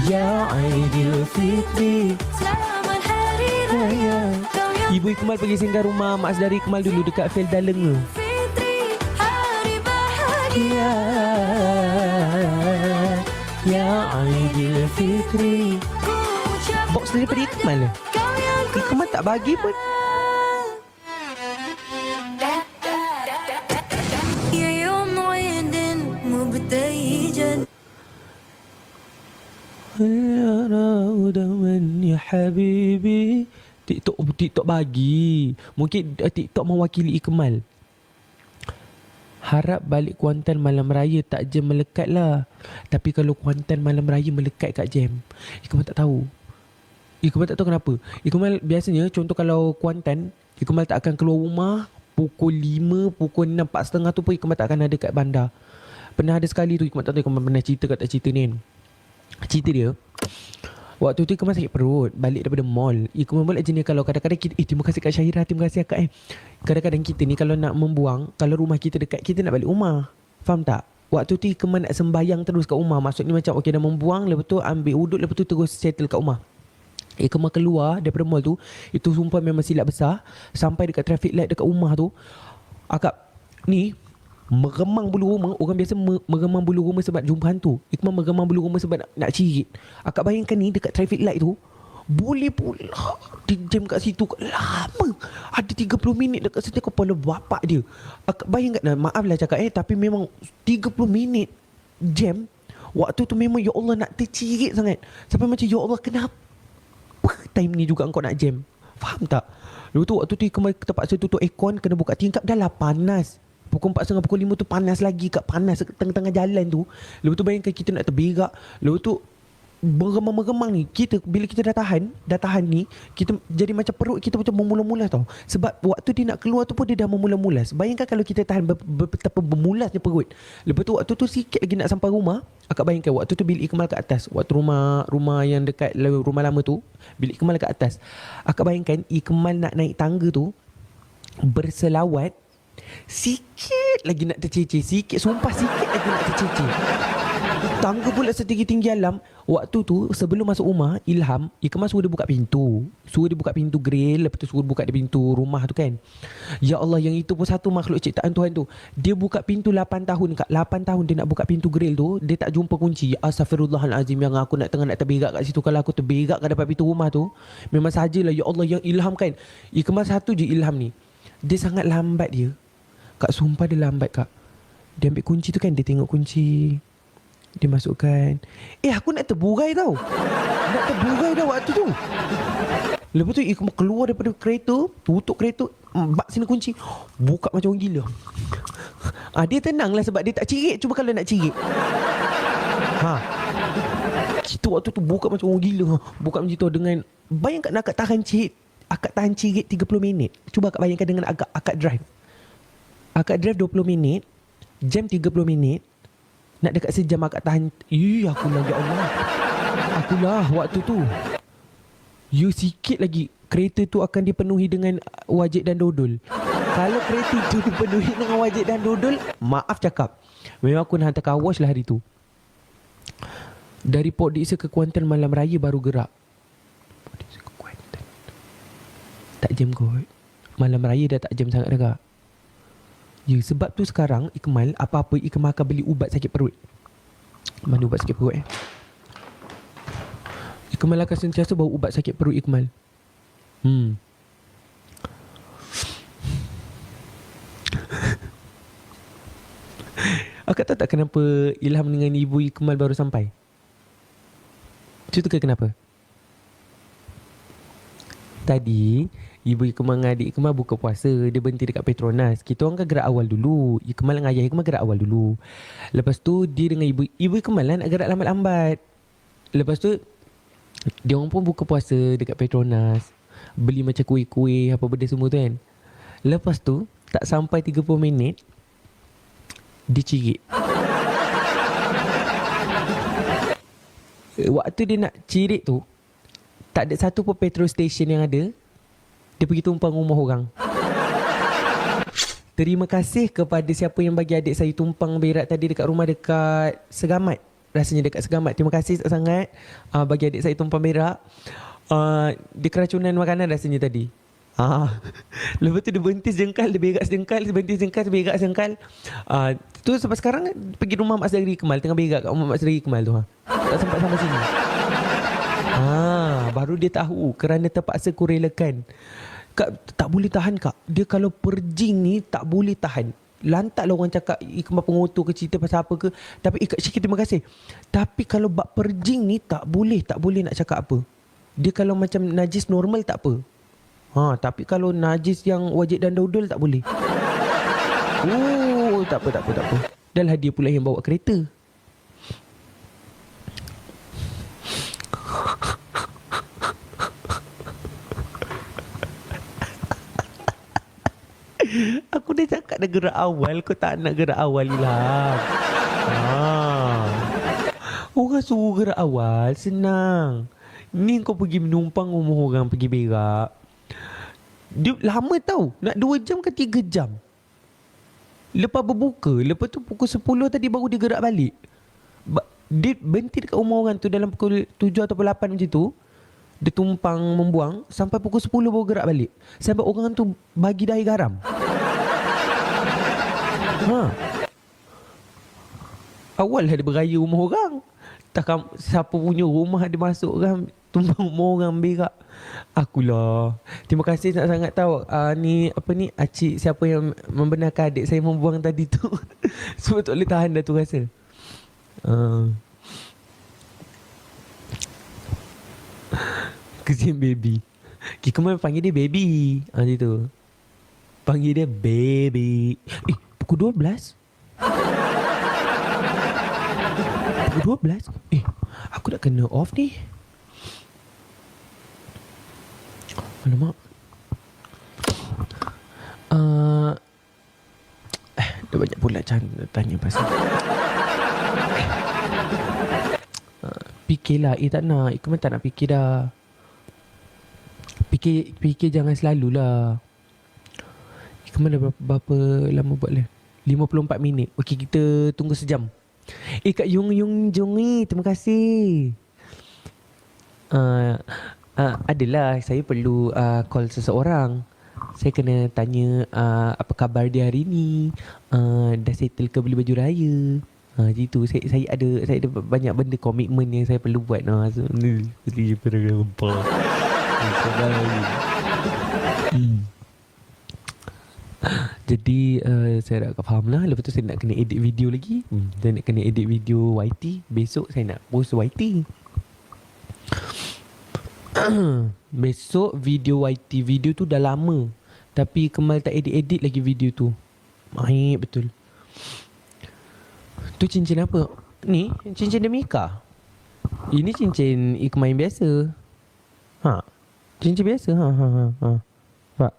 Ya Aidilfitri, Selamat Hari Raya, kau yang Ibu Ikmal pergi singgah rumah Mak Sedari Ikmal dulu dekat Felda Lenga. fitri. Hari bahagia. Ya Aidilfitri. Ku ucap Box daripada Ikmal lah. kau yang Ikmal tak bagi pun. يا يوم عيد مبتهجا Ya Habibi. TikTok bagi. Mungkin TikTok mewakili Ikmal. Harap balik Kuantan malam raya tak jam melekat lah. Tapi kalau Kuantan malam raya melekat kat jam, Ikmal tak tahu. Ikmal tak tahu kenapa. Ikmal biasanya contoh kalau Kuantan, Ikmal tak akan keluar rumah pukul 5, pukul 6, 4.30 tu pun Ikmal tak akan ada kat bandar. Pernah ada sekali tu Ikmal tak tahu Ikmal pernah cerita kat tak cerita ni kan. Cerita dia, waktu tu Ikmal sakit perut, balik daripada mall. Ikmal pula jenis kalau kadang-kadang kita, terima kasih Kak Syahira, terima kasih Kak Kadang-kadang kita ni kalau nak membuang, kalau rumah kita dekat, kita nak balik rumah. Faham tak? Waktu tu Ikmal nak sembahyang terus kat rumah. Maksudnya macam okey dah membuang, lepas tu ambil uduk, lepas tu terus settle kat rumah. Ikmal keluar daripada mall tu, itu sumpah memang silap besar. Sampai dekat traffic light dekat rumah tu, akak ni meremang bulu rumah. Orang biasa meremang bulu rumah sebab jumpa hantu. Ikmal meremang bulu rumah sebab nak cirit. Akak bayangkan ni dekat traffic light tu, boleh pula di jam kat situ lama. Ada 30 minit dekat situ kepala bapak dia. Akak bayangkan, maaf lah cakap tapi memang 30 minit jam. Waktu tu memang ya Allah nak tercirit sangat. Sampai macam ya Allah kenapa time ni juga engkau nak jam. Faham tak? Lepas tu waktu tu Ikmal terpaksa tutup aircon, kena buka tingkap, dah lah panas. Pukul 4.30 pukul 5 tu panas lagi, kat panas tengah-tengah jalan tu. Lepas tu bayangkan kita nak terberak. Lepas tu meremang-meremang ni, kita bila kita dah tahan ni, kita jadi macam perut kita macam bermulas-mulas tau. Sebab waktu dia nak keluar tu pun dia dah bermulas-mulas. Bayangkan kalau kita tahan betapa bermulasnya perut. Lepas tu waktu tu sikit lagi nak sampai rumah, akak bayangkan waktu tu bilik Ikmal kat atas. Waktu rumah yang dekat rumah lama tu, bilik Ikmal kat atas. Akak bayangkan Ikmal nak naik tangga tu, berselawat, sikit lagi nak terceceh. Sumpah sikit lagi nak terceceh. Tangga pula setinggi-tinggi alam. Waktu tu sebelum masuk rumah, Ikmal suruh dia buka pintu. Suruh dia buka pintu grill. Lepas tu suruh buka dia pintu rumah tu kan. Ya Allah, yang itu pun satu makhluk ciptaan Tuhan tu. Dia buka pintu 8 tahun Kak. 8 tahun dia nak buka pintu grill tu, dia tak jumpa kunci. Astaghfirullahalazim, yang aku nak tengah nak terberak kat situ. Kalau aku terberak kat depan pintu rumah tu, memang sajalah ya Allah yang ilham kan. Ikmal satu je ilham ni. Dia sangat lambat dia. Kak sumpah dia lambat Kak. Dia ambil kunci tu kan, dia tengok kunci, dia masukkan. Aku nak terburai tau. Nak terburai dah waktu tu. Lepas tu Ikmal keluar daripada kereta, tutup kereta, bak sini kunci, buka macam orang gila. Dia tenang lah sebab dia tak cirit. Cuba kalau nak cirit, kita waktu tu buka macam orang gila. Buka macam tu dengan, bayangkan akak tahan cirit 30 minit. Cuba akak bayangkan dengan akak drive. Akak drive 20 minit, jam 30 minit. Nak dekat sejam akak tahan. Akulah ya Allah. Akulah waktu tu. Sikit lagi kereta tu akan dipenuhi dengan wajik dan dodol. Kalau kereta tu dipenuhi dengan wajik dan dodol, maaf cakap, memang aku nak hantar car wash lah hari tu. Dari Port Dickson ke Kuantan malam raya baru gerak. Port Dickson ke Kuantan, tak jam kot. Malam raya dah tak jam sangat dah Kak. Sebab tu sekarang Ikmal, apa-apa Ikmal akan beli ubat sakit perut. Mana ubat sakit perut Ikmal akan sentiasa bawa ubat sakit perut Ikmal. Akak tahu tak kenapa Ilham dengan ibu Ikmal baru sampai? Cerita kenapa? Tadi ibu Ikmal dengan adik Ikmal buka puasa. Dia berhenti dekat Petronas. Kita orang kan gerak awal dulu. Ikmal dengan ayah Ikmal gerak awal dulu. Lepas tu dia dengan ibu Ikmal lah nak gerak lambat-lambat. Lepas tu dia orang pun buka puasa dekat Petronas. Beli macam kuih-kuih apa benda semua tu kan. Lepas tu tak sampai 30 minit dia cirit. Waktu dia nak cirit tu tak ada satu pun petrol station yang ada. Dia pergi tumpang rumah orang. Terima kasih kepada siapa yang bagi adik saya tumpang berak tadi dekat rumah dekat Segamat. Rasanya dekat Segamat. Terima kasih sangat bagi adik saya tumpang berak. Dia keracunan makanan rasanya tadi. Lepas tu dia berhenti sejengkal, dia berak sejengkal, dia berhenti sejengkal, dia berak sejengkal. Tu sampai sekarang pergi rumah Mak Saudari Kemal, tengah berak kat rumah Mak Saudari Kemal tu. Tak sempat sampai sini. Baru dia tahu kerana terpaksa kurelakan. Kak, tak boleh tahan kak. Dia kalau perjing ni tak boleh tahan. Lantaklah orang cakap Ikmal pengotor ke cerita pasal apa ke. Tapi Kak Syikir terima kasih. Tapi kalau bab perjing ni tak boleh nak cakap apa. Dia kalau macam najis normal tak apa. Tapi kalau najis yang wajib dan daudul tak boleh. Tak apa. Dah lah dia pula yang bawa kereta. Aku dah cakap dah gerak awal. Kau tak nak gerak awal Ilham. Orang suruh gerak awal senang. Ni kau pergi menumpang rumah orang pergi berak. Dia lama tau. Nak 2 jam ke 3 jam. Lepas berbuka. Lepas tu pukul 10 tadi baru dia gerak balik. Dia berhenti dekat rumah orang tu dalam pukul 7 atau 8 macam tu. Dia tumpang membuang. Sampai pukul 10 baru gerak balik. Sampai orang tu bagi dah air garam. Awal lah dia beraya rumah orang. Tak siapa punya rumah dia masuk kan. Tumpang rumah orang berak. Akulah. Terima kasih sangat-sangat tahu. Ni Acik siapa yang membenarkan adik saya membuang tadi tu. Sebab tak boleh tahan dah tu rasa. Kesian baby. Kita memang panggil dia baby. Macam tu. Panggil dia baby. Pukul 12? Pukul 12? Aku dah kena off ni. Alamak. Dah banyak pula tanya pasal. Fikirlah. Tak nak. Ikut tak nak fikir dah. Fikir jangan selalulah. Ikut dah berapa lama buat lah? 54 minit. Okey, kita tunggu sejam. Kak Yung Jongi, terima kasih. Adalah saya perlu call seseorang. Saya kena tanya apa khabar dia hari ni. Dah settle ke beli baju raya. Gitu. Saya ada banyak benda komitmen yang saya perlu buat. Jadi saya dah faham lah. Lepas tu saya nak kena edit video lagi. Saya nak kena edit video YT. Besok saya nak post YT. Besok video YT. Video tu dah lama, tapi Kemal tak edit-edit lagi video tu. Betul. Tu cincin apa? Ni cincin Demika. Ini cincin Ikmal yang biasa. Cincin biasa. Pak.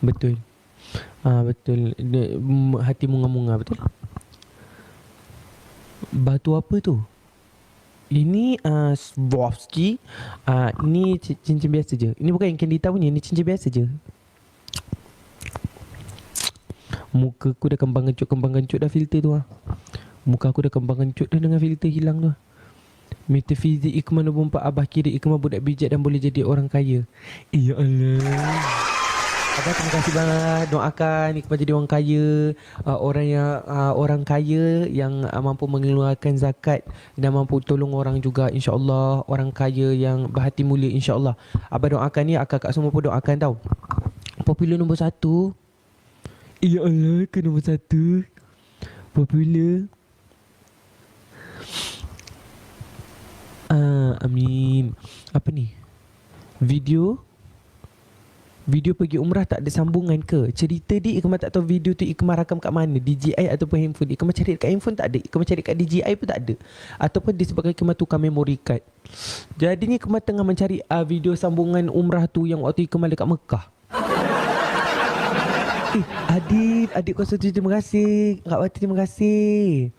Betul. Betul. Hati munga-munga, betul. Batu apa tu? Ini Swarovski. Ini cincin biasa je. Ini bukan yang Kendita punya. Ini cincin biasa je. Muka aku dah kembang kencut dah filter tu. Muka aku dah kembang kencut dah dengan filter hilang tu. Metafizik Ikmal 24. Abah kira Ikmal budak bijak dan boleh jadi orang kaya. Ya Allah. Abang terima kasih banget. Doakan Ikmal jadi orang kaya, orang kaya yang mampu mengeluarkan zakat dan mampu tolong orang juga, insya-Allah. Orang kaya yang berhati mulia, insya-Allah. Abang doakan ni, akak-akak semua pun doakan tau. Popular nombor 1. Ya Allah, ke nombor 1. Popular. Amin. Apa ni? Video pergi umrah tak ada sambungan ke? Cerita dia Ikmal tak tahu video tu Ikmal rakam kat mana, DJI ataupun handphone. Ikmal cari dekat handphone tak ada, Ikmal cari kat DJI pun tak ada, ataupun disebabkan Ikmal tukar memory card. Jadi ni Ikmal tengah mencari video sambungan umrah tu yang waktu Ikmal dekat Mekah. Adik 07 terima kasih. Kak Wati terima kasih.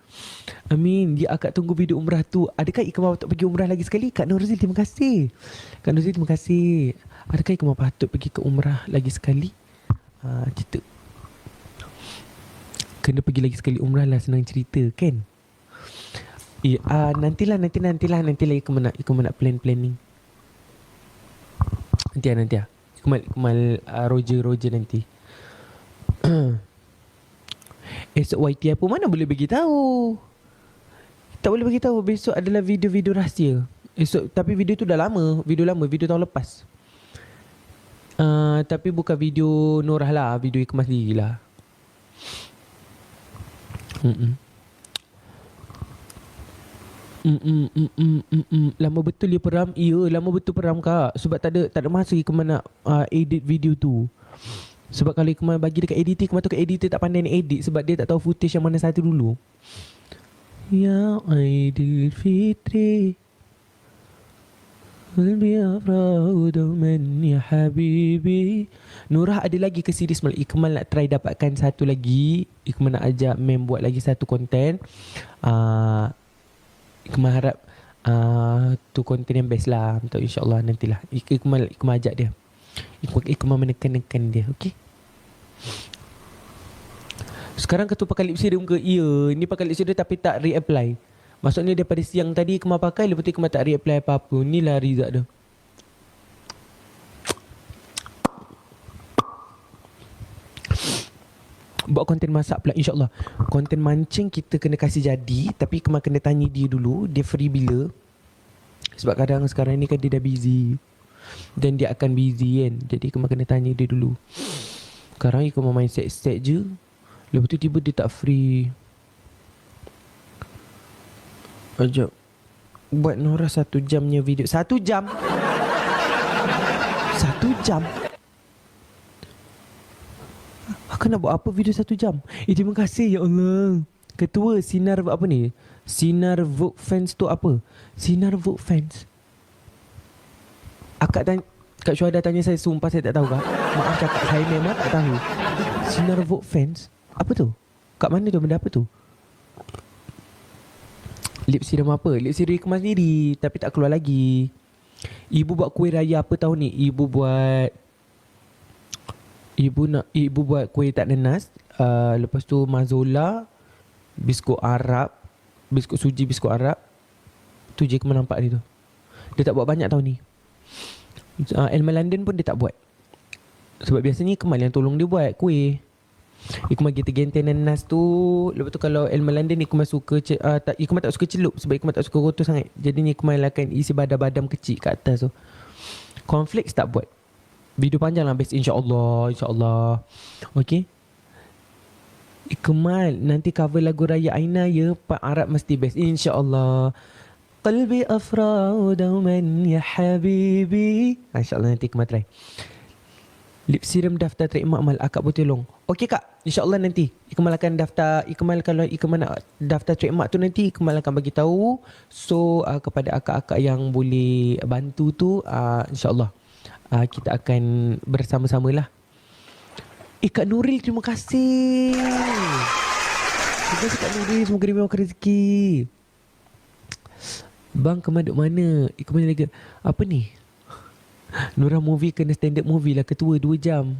Amin. Dia akak tunggu video umrah tu. Adakah Ikmal patut pergi umrah lagi sekali? Kak Nurul terima kasih. Kak Nurul terima kasih. Adakah Ikmal patut pergi ke umrah lagi sekali? Cerita. Kena pergi lagi sekali umrah lah, senang cerita kan? Nantilah Ikmal nak planning. Nanti lah. Ikmal Roger nanti. Esok YT apa mana boleh bagi tahu. Tak boleh bagi tahu. Besok adalah video-video rahsia. Esok, tapi video tu dah lama, video tahun lepas. Tapi bukan video Norah lah, video Ikmal sendiri lah. Lama betul dia peram. Ya, lama betul peram kak. Sebab tak ada masa Ikmal nak edit video tu. Sebab kalau Ikmal bagi dekat editor, Ikmal tu kat editor tak pandai nak edit, sebab dia tak tahu footage yang mana satu dulu. Ya Aidilfitri Qalbi afrahu dauman ya habibi. Nurah ada lagi ke series malam. Ikmal nak try dapatkan satu lagi. Ikmal nak ajak Mem buat lagi satu konten. Ikmal harap tu konten yang best lah. InsyaAllah nantilah Ikmal ajak dia. Ikmal menekan dia. Okay. Sekarang ketua pakai lip serum ke? Ya, ni pakai lip serum tapi tak reapply. Maksudnya daripada siang tadi Ikmal pakai, lepas tu Ikmal tak reapply apa-apa. Ni lah result dia. Buat konten masak pula, insyaAllah. Konten mancing kita kena kasih jadi, tapi Ikmal kena tanya dia dulu, dia free bila. Sebab kadang sekarang ni kan dia dah busy, dan dia akan busy kan. Jadi Ikmal kena tanya dia dulu. Sekarang Ikmal main set-set je, lepas tu tiba dia tak free. Ajak buat Nora 1 jamnya video. 1 jam 1 jam aku nak buat apa video 1 jam? Terima kasih ya Allah. Ketua Sinar apa ni? Sinar Vogue Fans tu apa? Sinar Vogue Fans. Kak Syuhada tanya saya, sumpah saya tak tahu kak. Maaf cakap, saya memang tak tahu. Sinar Vogue Fans apa tu? Kat mana tu, benda apa tu? Lip serum apa? Lip serum Ikmal sendiri, tapi tak keluar lagi. Ibu buat kuih raya apa tahun ni? Ibu buat kuih tak nenas. Lepas tu mazola, biskut Arab, biskut suji, biskut Arab. Tu je Ikmal nampak dia tu. Dia tak buat banyak tahun ni. Elma London pun dia tak buat. Sebab biasanya Ikmal yang tolong dia buat kuih. Ikmal genta-genta nanas tu. Lepas tu kalau Elma London Ikmal suka Ikmal tak suka celup, sebab Ikmal tak suka kotor sangat. Jadi Ikmal akan isi badam-badam kecil kat atas tu. Cornflakes tak buat. Video panjang lah best, InsyaAllah. Okay. Ikmal nanti cover lagu Raya Aina ya. Pak Arab mesti best, InsyaAllah. Qalbi afrau dauman ya habibi. InsyaAllah nanti Ikmal try. Lip serum daftar trademark Mal, akak boleh tolong. Okey kak, insyaAllah nanti Ikmal akan daftar. Kalau Ikmal nak daftar trademark tu, nanti Ikmal akan bagi tahu. So kepada akak-akak yang boleh bantu tu, insyaAllah kita akan bersama-sama lah. Kak Nuril terima kasih. Terima kasih Kak Nuril, semoga dia memang rezeki. Bang Kemal duk mana? Ikmal lagi apa ni? Nurah movie kena standard movie lah ketua 2 jam.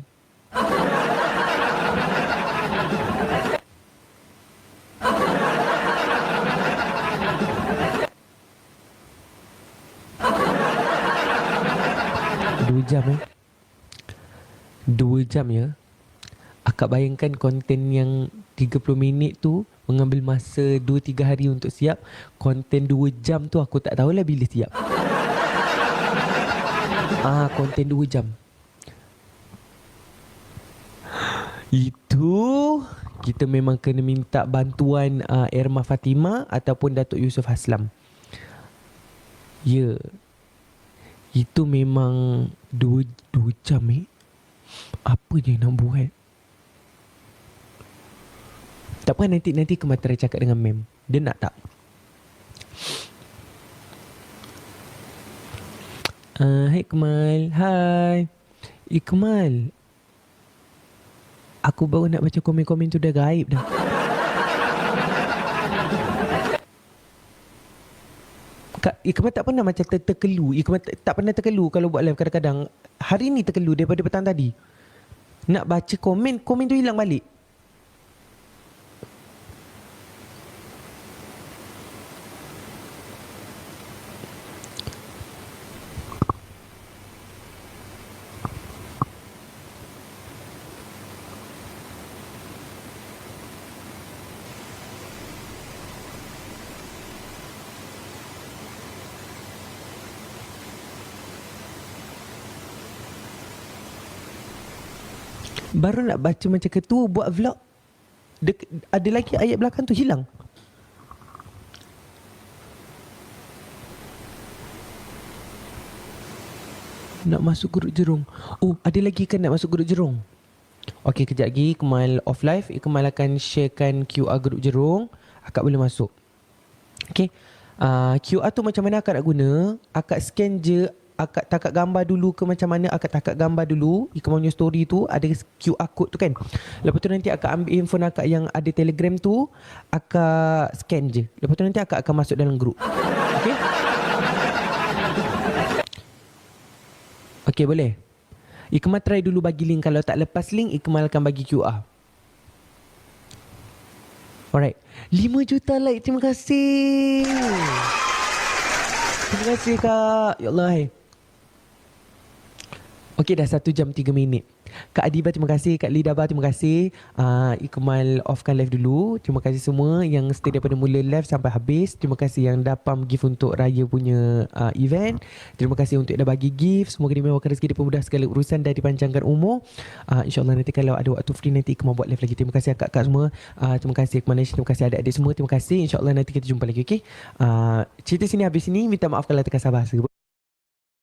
2 jam ya. Akak bayangkan konten yang 30 minit tu mengambil masa 2-3 hari untuk siap. Konten 2 jam tu aku tak tahulah bila siap. Konten 2 jam. Itu kita memang kena minta bantuan Erma Fatimah ataupun Datuk Yusof Haslam. Ya. Itu memang 2 jam Apa je nak buat? Tak apa, nanti Kemal cakap dengan Mem. Dia nak tak? Hai Kemal. Hai. Kemal. Aku baru nak baca komen-komen tu dah gaib dah. Kemal tak pernah macam terkelu. Kemal tak pernah terkelu kalau buat live kadang-kadang. Hari ni terkelu daripada petang tadi. Nak baca komen tu hilang balik. Baru nak baca macam ketua buat vlog. Ada lagi ayat belakang tu hilang. Nak masuk grup Jerung. Oh, ada lagi kan nak masuk grup Jerung? Okey, kejap lagi Kemal off live. Kemal akan sharekan QR grup Jerung. Akak boleh masuk. Okey. QR tu macam mana akak nak guna? Akak scan je. Akak takat gambar dulu ke macam mana? Akak takat gambar dulu. Kemal punya story tu ada QR code tu kan. Lepas tu nanti akak ambil handphone akak yang ada Telegram tu. Akak scan je. Lepas tu nanti akak akan masuk dalam grup. Okey? Okey, boleh? Ikmal try dulu bagi link. Kalau tak lepas link, Ikmal akan bagi QR. Alright. 5 juta like. Terima kasih. Terima kasih Kak. Ya Allah. Okey, dah 1 jam 3 minit. Kak Adiba terima kasih. Kak Lidaba terima kasih. Ikmal offkan live dulu. Terima kasih semua yang stay daripada mula live sampai habis. Terima kasih yang dah pump gift untuk Raya punya event. Terima kasih untuk dah bagi gift. Semoga dimewahkan rezeki, dipermudah segala urusan dan dipanjangkan umur. InsyaAllah nanti kalau ada waktu free nanti Ikmal buat live lagi. Terima kasih kakak semua. Terima kasih Ikmal Nation. Terima kasih adik-adik semua. Terima kasih. InsyaAllah nanti kita jumpa lagi. Okay? Cerita sini habis sini. Minta maaf kalau tak sabar.